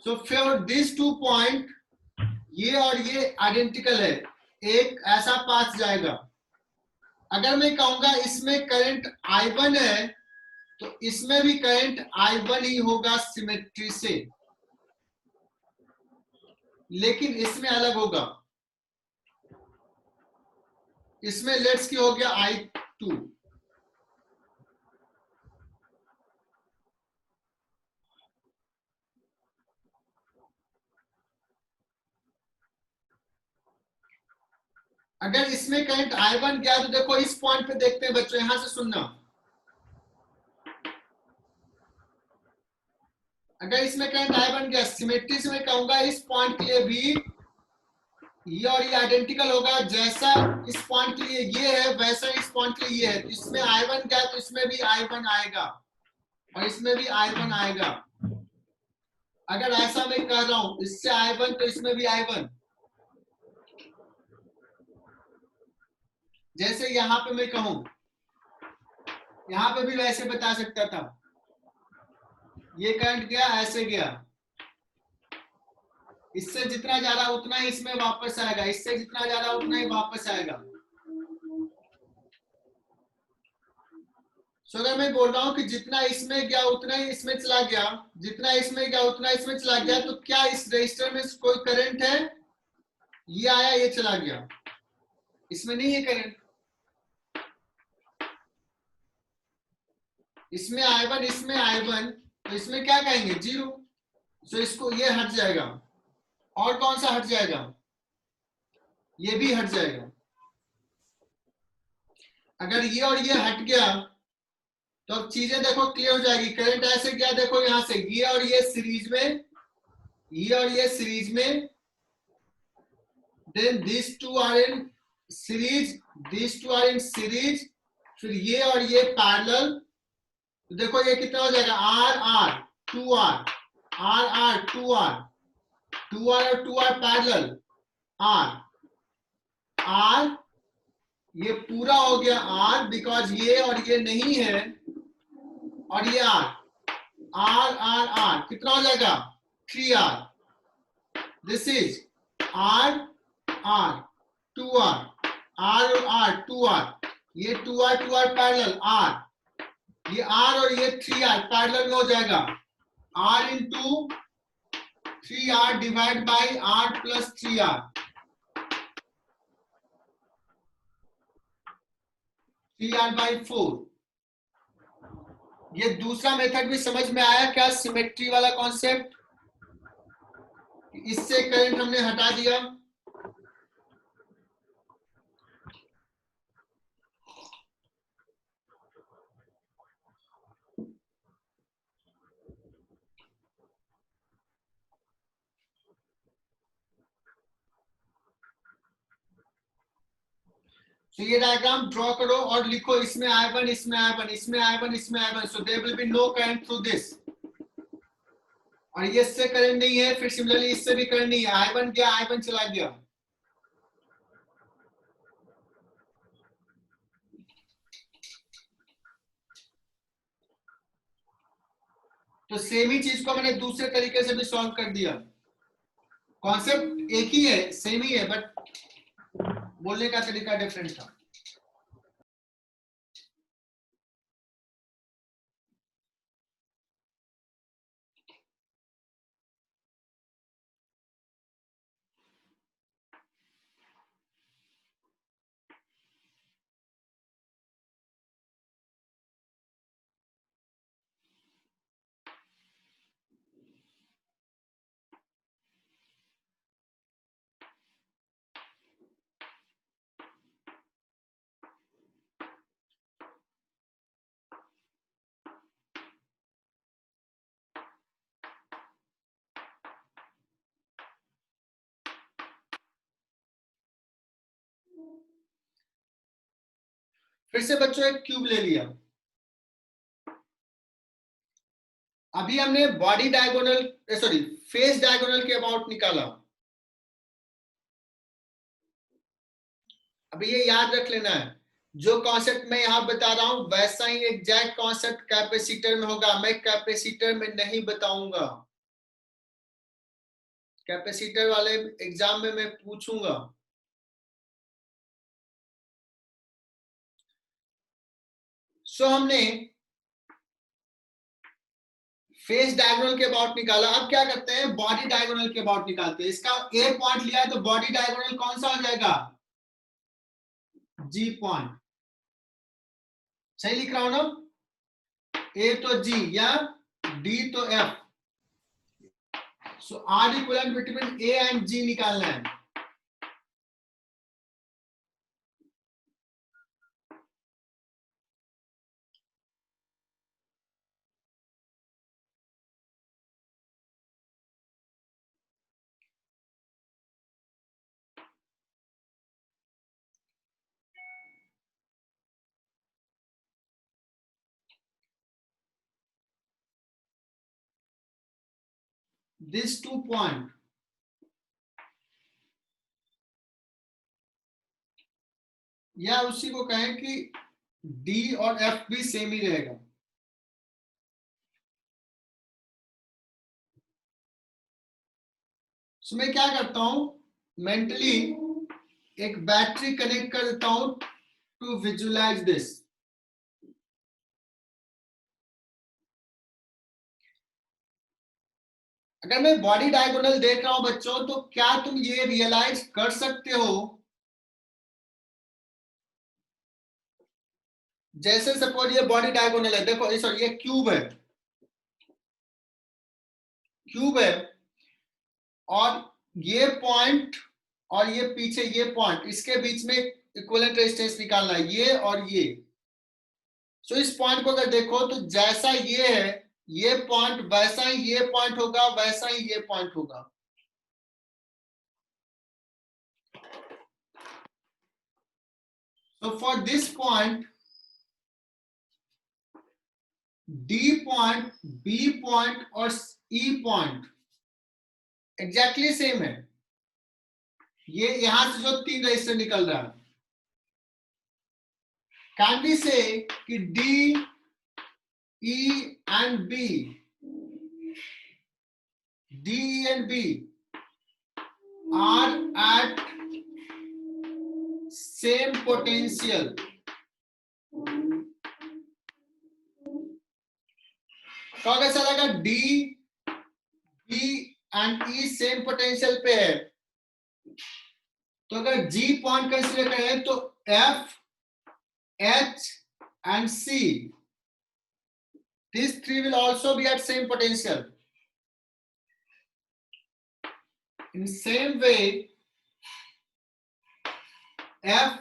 S1: सो फॉर दिस 2 पॉइंट ये और ये आइडेंटिकल है, एक ऐसा पास जाएगा। अगर मैं कहूंगा इसमें करंट I1 है तो इसमें भी करंट I1 ही होगा सिमेट्री से, लेकिन इसमें अलग होगा। इसमें लेट्स की हो गया I2, अगर इसमें करंट I1 गया तो देखो इस पॉइंट पे देखते हैं बच्चों, यहां से सुनना। अगर इसमें करंट I1 गया सिमेट्री से मैं कहूंगा इस पॉइंट के लिए भी ये और ये आइडेंटिकल होगा, जैसा इस पॉइंट के लिए ये है वैसा इस पॉइंट के लिए ये है। तो इसमें I1 गया तो इसमें भी I1 आएगा और इसमें भी I1 आएगा। अगर ऐसा मैं कह रहा हूं इससे I1 तो इसमें भी I1। जैसे यहां पे मैं कहूं, यहां पे भी वैसे बता सकता था, ये करंट गया ऐसे गया, इससे जितना ज्यादा उतना ही इसमें वापस आएगा, इससे जितना ज्यादा उतना ही वापस आएगा। सो अगर मैं बोल रहा हूं कि जितना इसमें गया उतना ही इसमें चला गया, जितना इसमें गया उतना इसमें चला गया, तो क्या इस रजिस्टर में कोई करंट है? ये आया ये चला गया, इसमें नहीं है करंट। इसमें I1 इसमें I1, तो इसमें क्या कहेंगे? 0। सो इसको ये हट जाएगा। और कौन सा हट जाएगा? ये भी हट जाएगा। अगर ये और ये हट गया तो अब चीजें देखो क्लियर हो जाएगी। करंट ऐसे गया देखो यहां से, ये और ये सीरीज में, ये और ये सीरीज में, then this two are in series, this two are in series, फिर ये और ये पैरेलल। तो देखो ये कितना हो जाएगा? R R 2R, R R 2R, 2R और 2R पैरेलल, R R, ये पूरा हो गया R, बिकॉज ये और ये नहीं है, और ये R, R R R कितना हो जाएगा? 3R। This is R R 2R, R और R 2R, ये 2R 2R पैरेलल R, ये R और ये 3R पैरेलल में हो जाएगा, R into 3R divide by R plus 3R। 3r/4। ये दूसरा मेथड भी समझ में आया क्या, सिमेट्री वाला कॉन्सेप्ट? इससे करंट हमने हटा दिया। तो ये डायग्राम ड्रॉ करो और लिखो, इसमें I1, इसमें I1, इसमें I1, इसमें I1, so there will be no current through this. और ये इससे करंट नहीं है, फिर सिमिलरली इससे भी करंट नहीं है, I1 गया, I1 चला गया। तो सेम ही चीज को मैंने दूसरे तरीके से भी सॉल्व कर दिया। कॉन्सेप्ट एक ही है, सेम ही है, बट बोलने का तरीका डिफरेंट था। फिर से बच्चों एक क्यूब ले लिया। अभी हमने body diagonal, sorry face diagonal के अबाउट निकाला। अभी ये याद रख लेना है, जो कॉन्सेप्ट मैं यहां बता रहा हूं वैसा ही एग्जैक्ट कॉन्सेप्ट कैपेसिटर में होगा। मैं कैपेसिटर में नहीं बताऊंगा, कैपेसिटर वाले एग्जाम में मैं पूछूंगा। सो हमने फेस डायगोनल के अबाउट निकाला। अब क्या करते हैं, बॉडी डायगोनल के अबाउट निकालते हैं। इसका ए पॉइंट लिया है तो बॉडी डायगोनल कौन सा हो जाएगा, जी पॉइंट। सही लिख रहा हूं ना, ए तो जी या डी तो F. So R equivalent between A and G निकालना है। These 2 पॉइंट, या उसी को कहें कि डी और एफ भी सेम ही रहेगा। सो मैं क्या करता हूं, मेंटली एक बैटरी कनेक्ट कर देता हूं टू विजुअलाइज दिस। अगर मैं बॉडी डायगोनल देख रहा हूं बच्चों, तो क्या तुम ये रियलाइज कर सकते हो, जैसे सपोज ये बॉडी डायगोनल है, देखो सॉरी ये क्यूब है, क्यूब है, और ये पॉइंट और ये पीछे ये पॉइंट, इसके बीच में इक्विवेलेंट रेजिस्टेंस निकालना है, ये और ये। सो इस पॉइंट को अगर देखो तो जैसा ये है ये पॉइंट, वैसा ही ये पॉइंट होगा, वैसा ही ये पॉइंट होगा। So for this point, D point, B point और E point एग्जैक्टली सेम है। ये यहां से जो 3 रजिस्टर निकल रहा है, कैन वी से कि D, E and B, D, E and B are at same potential। तो अगर ऐसा लगा D, B and E same potential पे है, तो अगर G पॉइंट कंसीडर करें तो F H and C. These three will also be at same potential. In same way, F,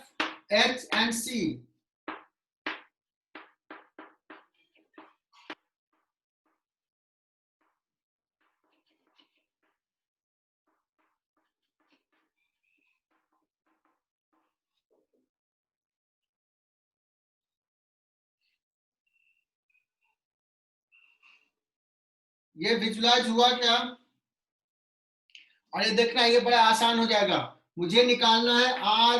S1: H and C. ये विजुलाइज हुआ क्या? और ये देखना, ये बड़ा आसान हो जाएगा। मुझे निकालना है R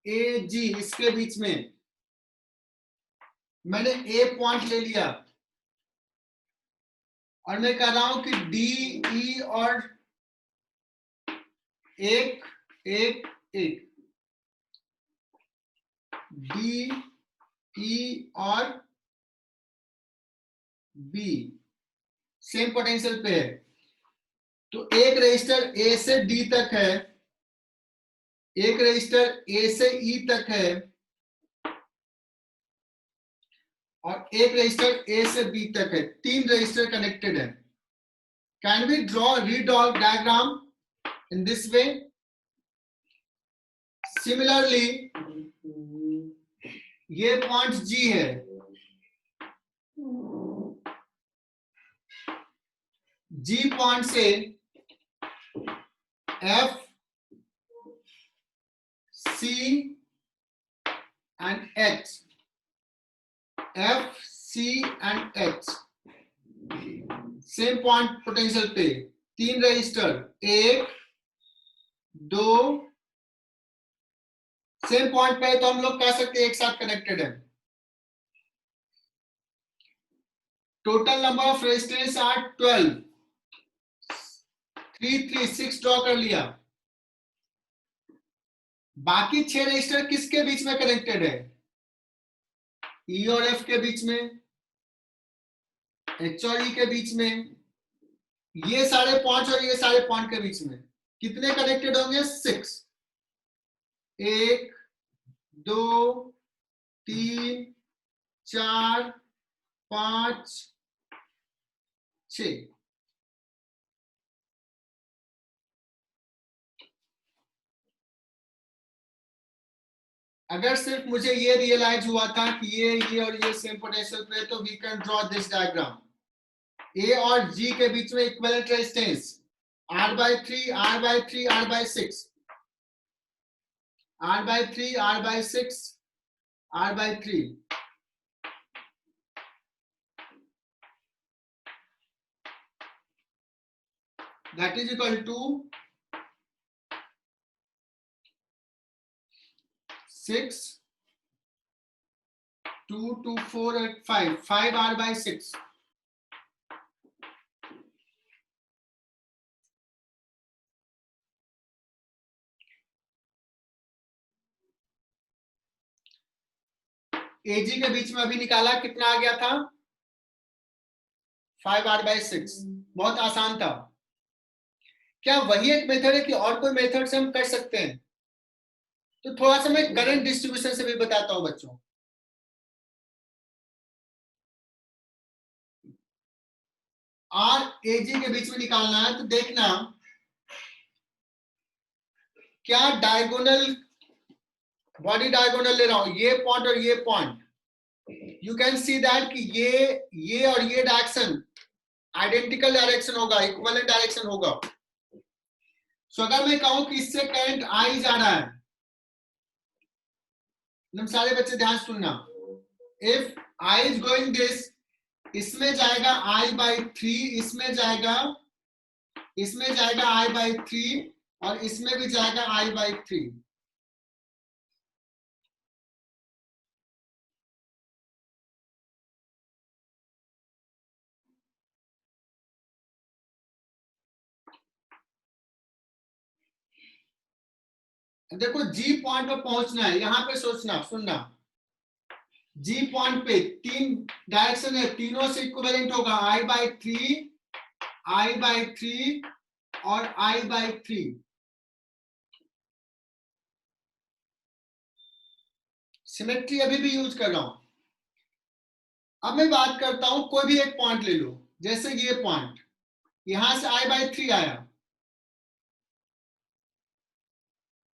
S1: A G, इसके बीच में मैंने A पॉइंट ले लिया और मैं कह रहा हूं कि D E और एक एक एक, D E और B सेम पोटेंशियल पे है। तो एक रजिस्टर A से D तक है, एक रजिस्टर A से E तक है और एक रजिस्टर A से B तक है। तीन रजिस्टर कनेक्टेड है। Can we draw redraw diagram in this way? Similarly ये पॉइंट G है, G पॉइंट से F, C and H, F, C and H same point potential पे, तीन रजिस्टर, एक दो, सेम पॉइंट पे, तो हम लोग कह सकते हैं एक साथ कनेक्टेड है। Total number of resistance R 12, 3 3 6 draw कर लिया। बाकी 6 रजिस्टर किसके बीच में कनेक्टेड है? E और F के बीच में, H और E के बीच में, ये सारे पॉइंट और ये सारे पॉइंट के बीच में कितने कनेक्टेड होंगे? 6। 1 2 3 4 5 6। अगर सिर्फ मुझे ये रियलाइज हुआ था कि ये और ये सेम पोटेंशियल पे, तो we can draw this diagram. A और G के बीच में equivalent resistance R/3 R/3 R/6, R/3 R/6 R/3, that is equal to 6 2 2 4 8 5 R/6। AG के बीच में अभी निकाला, कितना आ गया था? 5 R/6। बहुत आसान था। क्या वही एक मेथड है कि और कोई मेथड से हम कर सकते हैं? तो थोड़ा सा मैं करंट डिस्ट्रीब्यूशन से भी बताता हूं बच्चों। R AG के बीच में निकालना है, तो देखना क्या डायगोनल, बॉडी डायगोनल ले रहा हूं, ये पॉइंट और ये point. You can see that कि ये और ये डायरेक्शन आइडेंटिकल डायरेक्शन होगा, इक्विवेलेंट डायरेक्शन होगा। सो अगर मैं कहूं कि इससे करंट I जा रहा है, तुम सारे बच्चे ध्यान सुनना, if I is going this, इसमें जाएगा I/3, इसमें जाएगा I/3 और इसमें भी जाएगा I/3। देखो G पॉइंट पर पहुंचना है, यहां पे सोचना सुनना, G पॉइंट पे तीन डायरेक्शन है, तीनों से इक्विवेलेंट होगा I/3 और I/3। सिमेट्री अभी भी यूज कर रहा हूं। अब मैं बात करता हूं, कोई भी एक पॉइंट ले लो, जैसे ये पॉइंट, यहां से I/3 आया।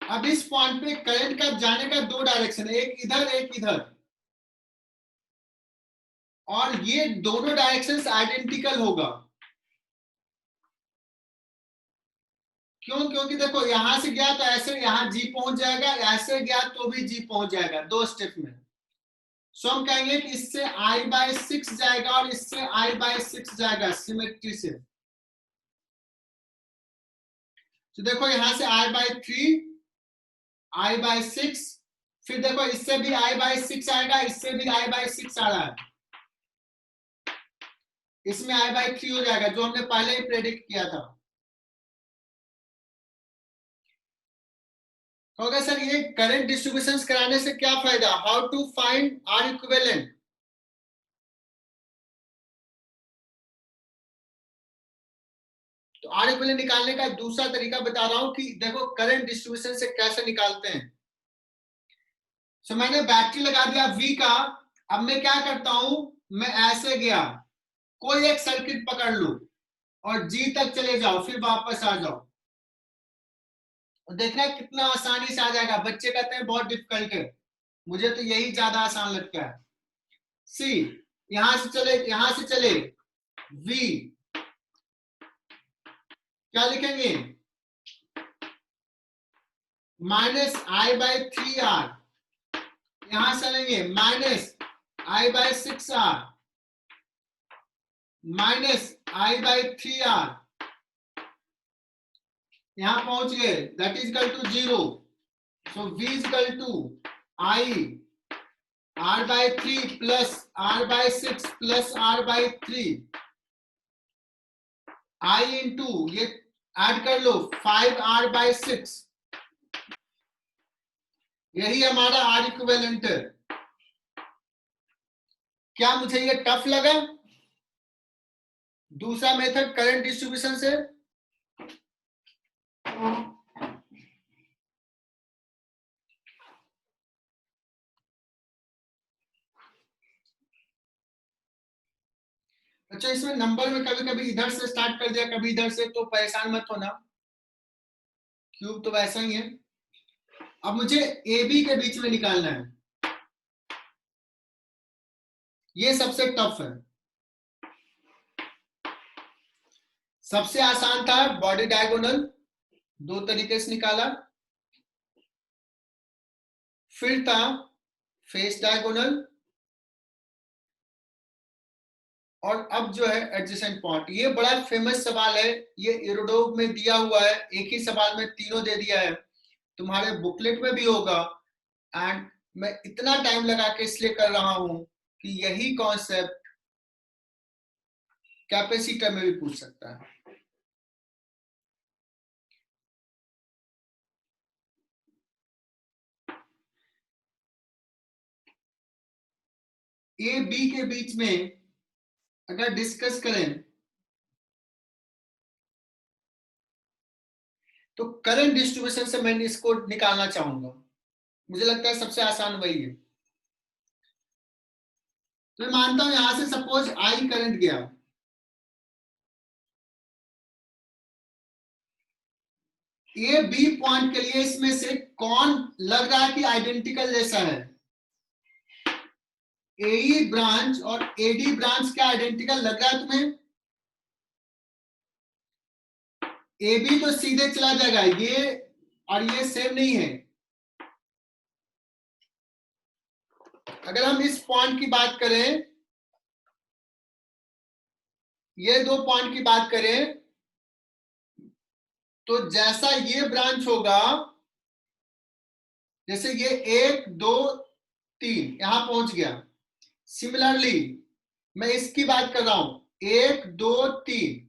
S1: अब इस पॉइंट पे करंट का जाने का दो डायरेक्शन है, एक इधर एक इधर, और ये दोनों डायरेक्शंस आइडेंटिकल होगा। क्यों? क्योंकि देखो यहां से गया तो ऐसे यहां जी पहुंच जाएगा, ऐसे गया तो भी जी पहुंच जाएगा, दो स्टेप में। सो हम कहेंगे कि इससे I/6 जाएगा और इससे I/6 जाएगा सिमेट्री से। तो देखो यहां से I/3, I/6, फिर देखो इससे भी I/6 आएगा, इससे भी I/6 आ रहा है, इसमें I/3 हो जाएगा, जो हमने पहले ही प्रेडिक्ट किया था। होगा सर ये करंट डिस्ट्रीब्यूशंस कराने से क्या फायदा? How to find R equivalent. तो R इक्विवेलेंट निकालने का दूसरा तरीका बता रहा हूं कि देखो करंट डिस्ट्रीब्यूशन से कैसे निकालते हैं। सो मैंने बैटरी लगा दिया V का, अब मैं क्या करता हूं, मैं ऐसे गया, कोई एक सर्किट पकड़ लो और G तक चले जाओ, फिर वापस आ जाओ, और देखना कितना आसानी से आ जाएगा। बच्चे कहते हैं बहुत डिफिकल्ट है, मुझे तो यही ज्यादा आसान लगता है। सी, यहां से चले V, क्या लिखेंगे? -I/3R, यहां से लेंगे -I/6R -I/3R, यहां पहुंच गए, that is equal to 0। So V is equal to I R/3 plus R/6 plus R/3, I into ये ऐड कर लो 5R/6, यही हमारा R इक्विवेलेंट है। क्या मुझे ये टफ लगा? दूसरा मेथड करंट डिस्ट्रीब्यूशन से। अच्छा, इसमें नंबर में कभी कभी इधर से स्टार्ट कर दिया, कभी इधर से, तो परेशान मत होना, क्यूब तो वैसा ही है। अब मुझे ए बी के बीच में निकालना है, ये सबसे टफ है। सबसे आसान था बॉडी डायगोनल, दो तरीके से निकाला, फिर था फेस डायगोनल, और अब जो है एडजेसेंट पॉइंट। ये बड़ा फेमस सवाल है, ये इरोडोव में दिया हुआ है, एक ही सवाल में तीनों दे दिया है, तुम्हारे बुकलेट में भी होगा। एंड मैं इतना टाइम लगा के इसलिए कर रहा हूं कि यही कॉन्सेप्ट कैपेसिटर में भी पूछ सकता है। ए बी के बीच में अगर डिस्कस करें तो करंट डिस्ट्रीब्यूशन से मैं इसको निकालना चाहूंगा, मुझे लगता है सबसे आसान वही है। तो मैं मानता हूं यहां से सपोज आई करंट गया, ए बी पॉइंट के लिए इसमें से कौन लग रहा है कि आइडेंटिकल जैसा है? एई ब्रांच और एडी ब्रांच क्या आइडेंटिकल लग रहा है तुम्हें? ए बी तो सीधे चला जाएगा, ये और ये सेम नहीं है। अगर हम इस पॉइंट की बात करें, ये दो पॉइंट की बात करें, तो जैसा ये ब्रांच होगा, जैसे ये 1 2 3 यहां पहुंच गया, सिमिलरली मैं इसकी बात कर रहा हूं 1 2 3,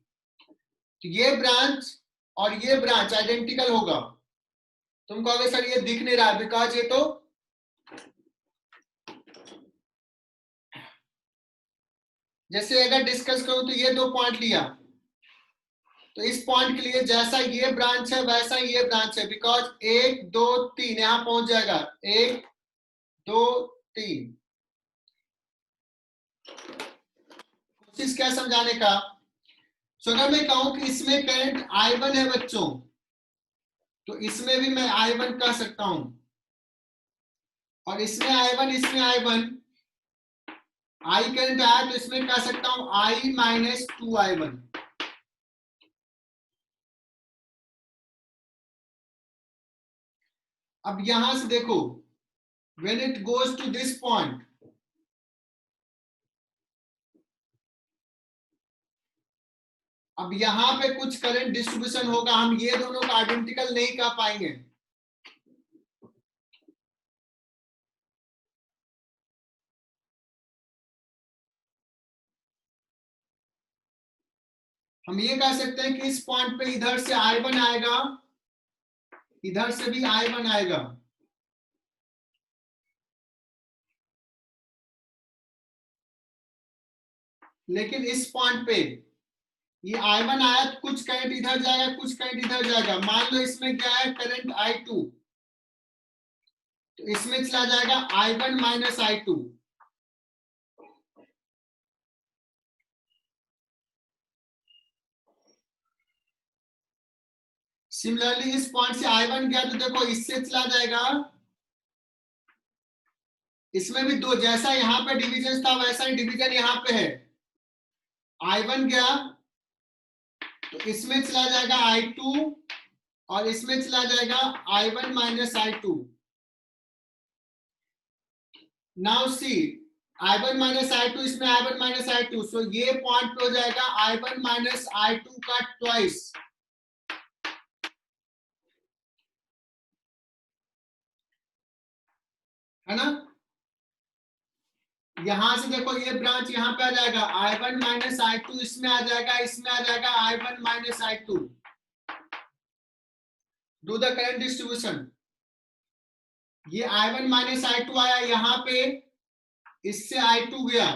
S1: तो ये ब्रांच और ये ब्रांच आइडेंटिकल होगा। तुम कहोगे सर ये दिख नहीं रहा, बिकॉज ये तो जैसे अगर डिस्कस करूं तो ये दो पॉइंट लिया, तो इस पॉइंट के लिए जैसा ये ब्रांच है वैसा ये ब्रांच है, बिकॉज 1 2 3 यहां पहुंच जाएगा, 1 2 3। कोशिश क्या समझाने का। सो अगर मैं कहूं कि इसमें करंट I1 है बच्चों, तो इसमें भी मैं I1 कह सकता हूं, और इसमें I1 इसमें I1, I करंट आया तो इसमें कह सकता हूं I माइनस 2I1। अब यहां से देखो, when it goes to this point, अब यहां पे कुछ करंट डिस्ट्रीब्यूशन होगा, हम ये दोनों को आइडेंटिकल नहीं कह पाएंगे। हम ये कह सकते हैं कि इस पॉइंट पे इधर से I1 आएगा, इधर से भी I1 आएगा, लेकिन इस पॉइंट पे ये I1 आया तो कुछ करंट इधर जाएगा, कुछ करंट इधर जाएगा। मान लो इसमें क्या है करंट I2, तो इसमें चला जाएगा I1 माइनस I2। सिमिलरली इस पॉइंट से I1 गया तो देखो इससे चला जाएगा, इसमें भी दो, जैसा यहां पे डिवीजन था वैसा ही डिवीजन यहां पे है। I1 गया तो इसमें चला जाएगा I2, और इसमें चला जाएगा I1 minus I2। Now see, I1 minus I2, इसमें I1 माइनस I2, सो ये पॉइंट पे हो जाएगा I1 माइनस I2 का ट्वाइस। है ना। यहां से देखो ये ब्रांच यहां पे आ जाएगा I1 माइनस I2, इसमें आ जाएगा, इसमें आ जाएगा I1 minus I2। Do the current distribution. ये I1 माइनस I2 आया यहां पे, इससे I2 गया,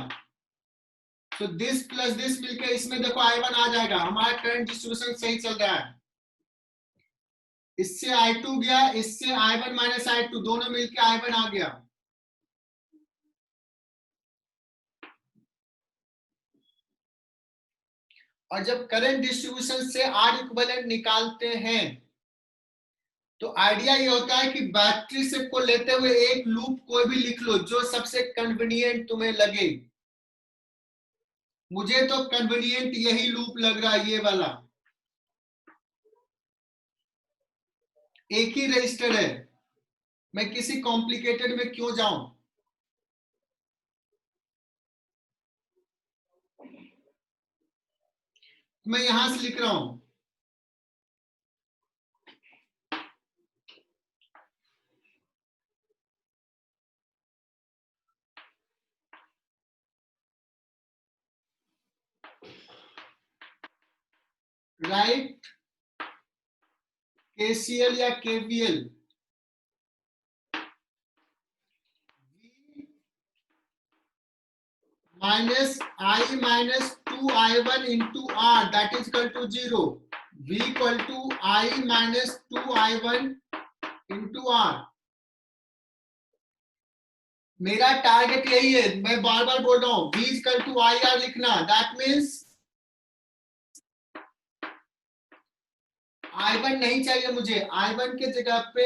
S1: तो दिस प्लस दिस मिलकर इसमें देखो I1 आ जाएगा। हमारा करंट डिस्ट्रीब्यूशन सही चल रहा है। इससे I2 गया, इससे I1 माइनस I2, दोनों मिलकर I1 आ गया। और जब करंट डिस्ट्रीब्यूशन से R इक्विवेलेंट निकालते हैं तो आइडिया ये होता है कि बैटरी से को लेते हुए एक लूप कोई भी लिख लो जो सबसे कन्वीनियंट तुम्हें लगे। मुझे तो कन्वीनियंट यही लूप लग रहा है, ये वाला। एक ही रजिस्टर है, मैं किसी कॉम्प्लिकेटेड में क्यों जाऊं। मैं यहां से लिख रहा हूं, राइट KCL या KVL। Minus I minus 2I1 into R that is equal to 0। V equal to I minus 2I1 into R। मेरा टारगेट यही है, मैं बार बार बोल रहा हूं, V इक्वल टू IR लिखना। दैट मीन्स I1 नहीं चाहिए मुझे, I1 के जगह पे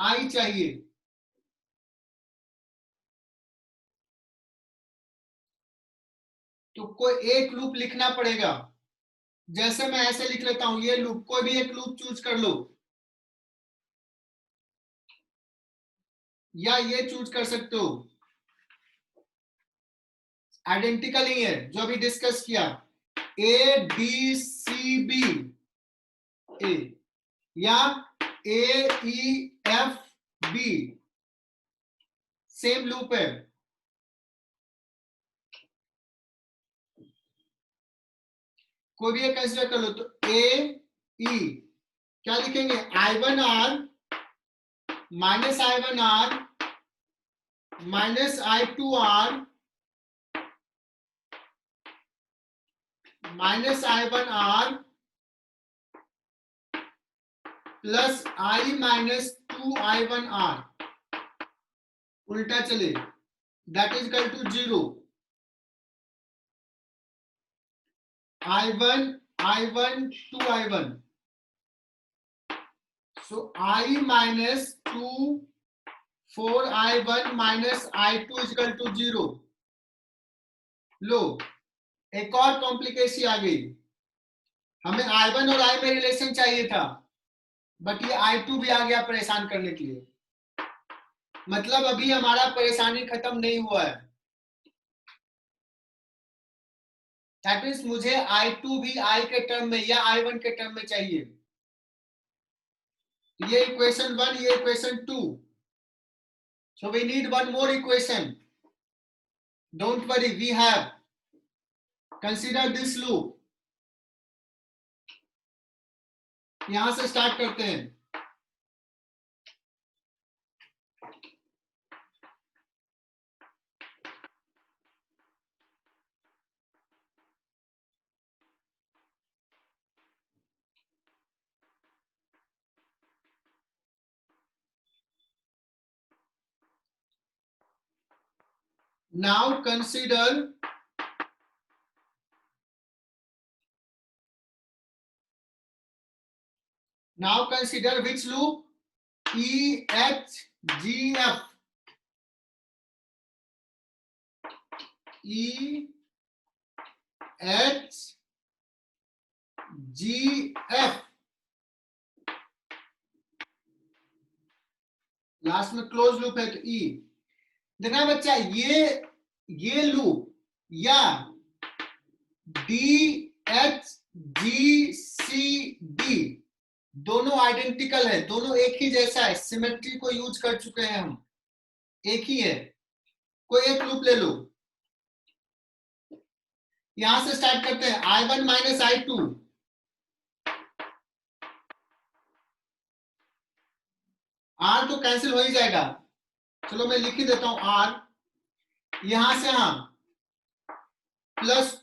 S1: I चाहिए। तो कोई एक लूप लिखना पड़ेगा। जैसे मैं ऐसे लिख लेता हूं, ये लूप, कोई भी एक लूप चूज कर लो, या ये चूज कर सकते हो। आइडेंटिकल ही है जो अभी डिस्कस किया, ABCB A या AEFB, सेम लूप है। कोई भी एक कंसीडर कर लो, तो AE क्या लिखेंगे, I1R minus I1R minus I2R minus I1R plus I minus 2I1R। उल्टा चले, that is equal to 0, I1 2 I1, so I minus 2 4 I1 minus I2 is equal to 0. लो, एक और कॉम्प्लिकेशन आ गई, हमें I1 और I में रिलेशन चाहिए था, बट ये I2 भी आ गया परेशान करने के लिए। मतलब अभी हमारा परेशानी खत्म नहीं हुआ है। दैट मीन्स मुझे I2 भी I के टर्म में या I1 के टर्म में चाहिए। ये इक्वेशन 1, ये equation 2, so we need one more equation. Don't worry, we have. Consider this loop. यहां से स्टार्ट करते हैं। Now consider which loop? EHGF. EHGF. Last में क्लोज लूप है तो E। देखना बच्चा, ये लूप या DHGCD दोनों आइडेंटिकल है, दोनों एक ही जैसा है, सिमेट्री को यूज कर चुके हैं हम, एक ही है। कोई एक लूप ले लो, यहां से स्टार्ट करते हैं। I1 माइनस I2, R तो कैंसिल हो ही जाएगा, चलो मैं लिख ही देता हूं R। यहां से हाँ प्लस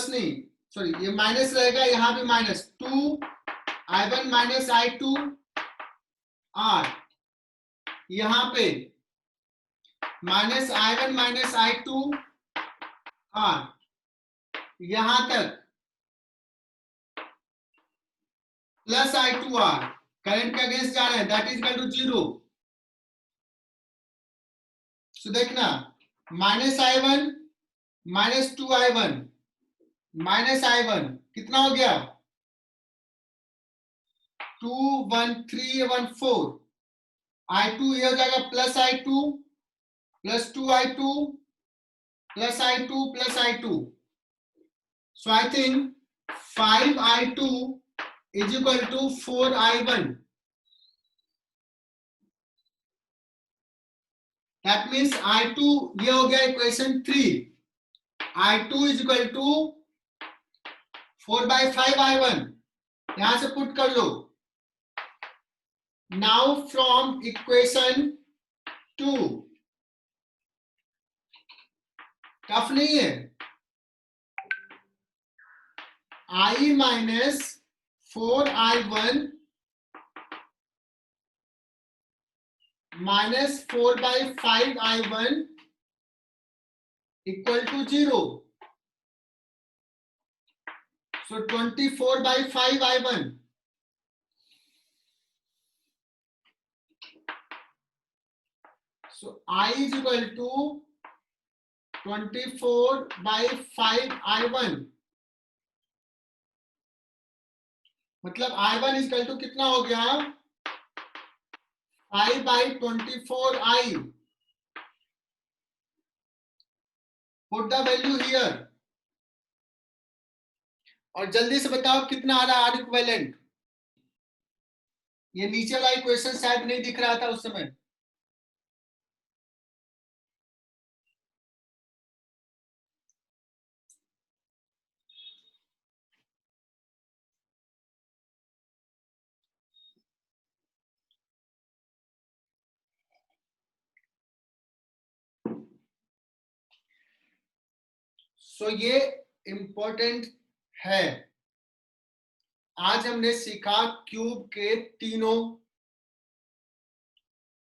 S1: नहीं, सॉरी ये माइनस रहेगा, यहां भी minus 2 I1 minus I2 R, यहां पे minus I1 minus I2 R, यहां तक प्लस I2 R, करंट के अगेंस्ट जा रहे हैं, दैट इज इक्वल टू 0। सो देखना, minus I1 minus 2 I1 minus I1 कितना हो गया, 2 1 3 1 4, I2 ये हो जाएगा plus I2 plus 2 I2 plus I2 plus I2, so I think 5 I2 is equal to 4 I1. That means I2 ये हो गया equation 3, I2 is equal to 4 by 5 I1, यहां से पुट कर लो। Now from equation 2, टफ नहीं है, I minus 4 I1 minus 4 by 5 I1 equal to 0. So 24 by 5 I1. So I is equal to 24 by 5 I1. मतलब I1 is equal to कितना हो गया, 5 by 24 I. Put the value here. और जल्दी से बताओ कितना आ रहा R इक्विवेलेंट। ये नीचे वाला इक्वेशन शायद नहीं दिख रहा था उस समय। सो ये इंपॉर्टेंट है। आज हमने सीखा क्यूब के तीन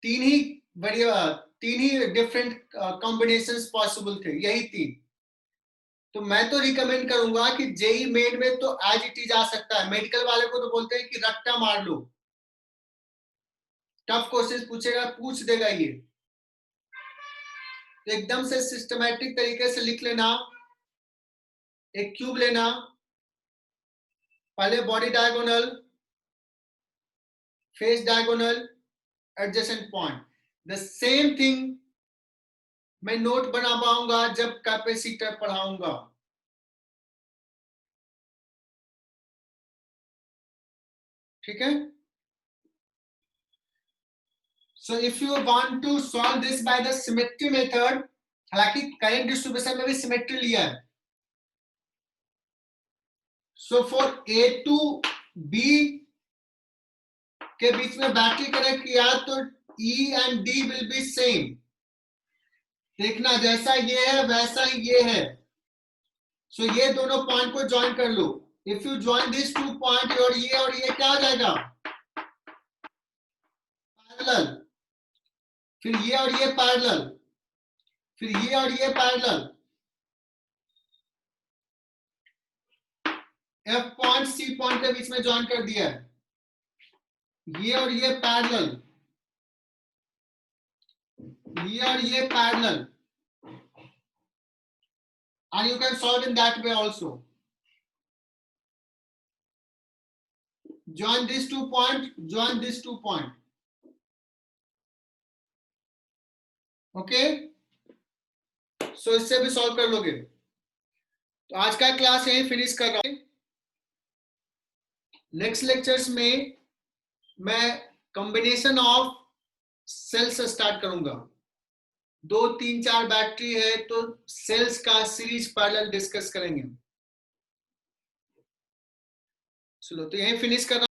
S1: ही बढ़िया तीन ही डिफरेंट कॉम्बिनेशंस पॉसिबल थे, यही तीन। तो मैं तो रिकमेंड करूंगा कि जेई मेन में तो एज इट इज आ सकता है। मेडिकल वाले को तो बोलते हैं कि रट्टा मार लो, टफ क्वेश्चन पूछेगा, पूछ देगा ये। तो एकदम से सिस्टमैटिक तरीके से लिख लेना। एक क्यूब लेना, पहले body diagonal, face diagonal, adjacent point. The same thing मैं नोट बना पाऊंगा जब कैपेसिटर पढ़ाऊंगा। ठीक है। So if you want to solve this by the symmetry method, हालांकि करंट डिस्ट्रीब्यूशन में भी सिमेट्री लिया है। So for A to B के बीच में बैटरी कनेक्ट किया तो E and D will be same। देखना जैसा ये है वैसा ही ये है। So ये दोनों पॉइंट को ज्वाइन कर लो। If you join these two point और ये क्या हो जाएगा? पैरेलल। फिर ये और ये पैरेलल, फिर ये और ये parallel. F point C point के बीच में ज्वाइन कर दिया है। ये और ये पैरेलल, ये और ये parallel, and you can solve in that way also. Join these 2 point, join these 2 point. Okay, सो इससे भी सॉल्व कर लोगे। तो आज का क्लास यही फिनिश कर रहा हूं। नेक्स्ट लेक्चर्स में मैं कॉम्बिनेशन ऑफ सेल्स स्टार्ट करूंगा। 2, 3, 4 बैटरी है तो सेल्स का सीरीज पैरेलल डिस्कस करेंगे। चलो तो यही फिनिश कर रहा हूं।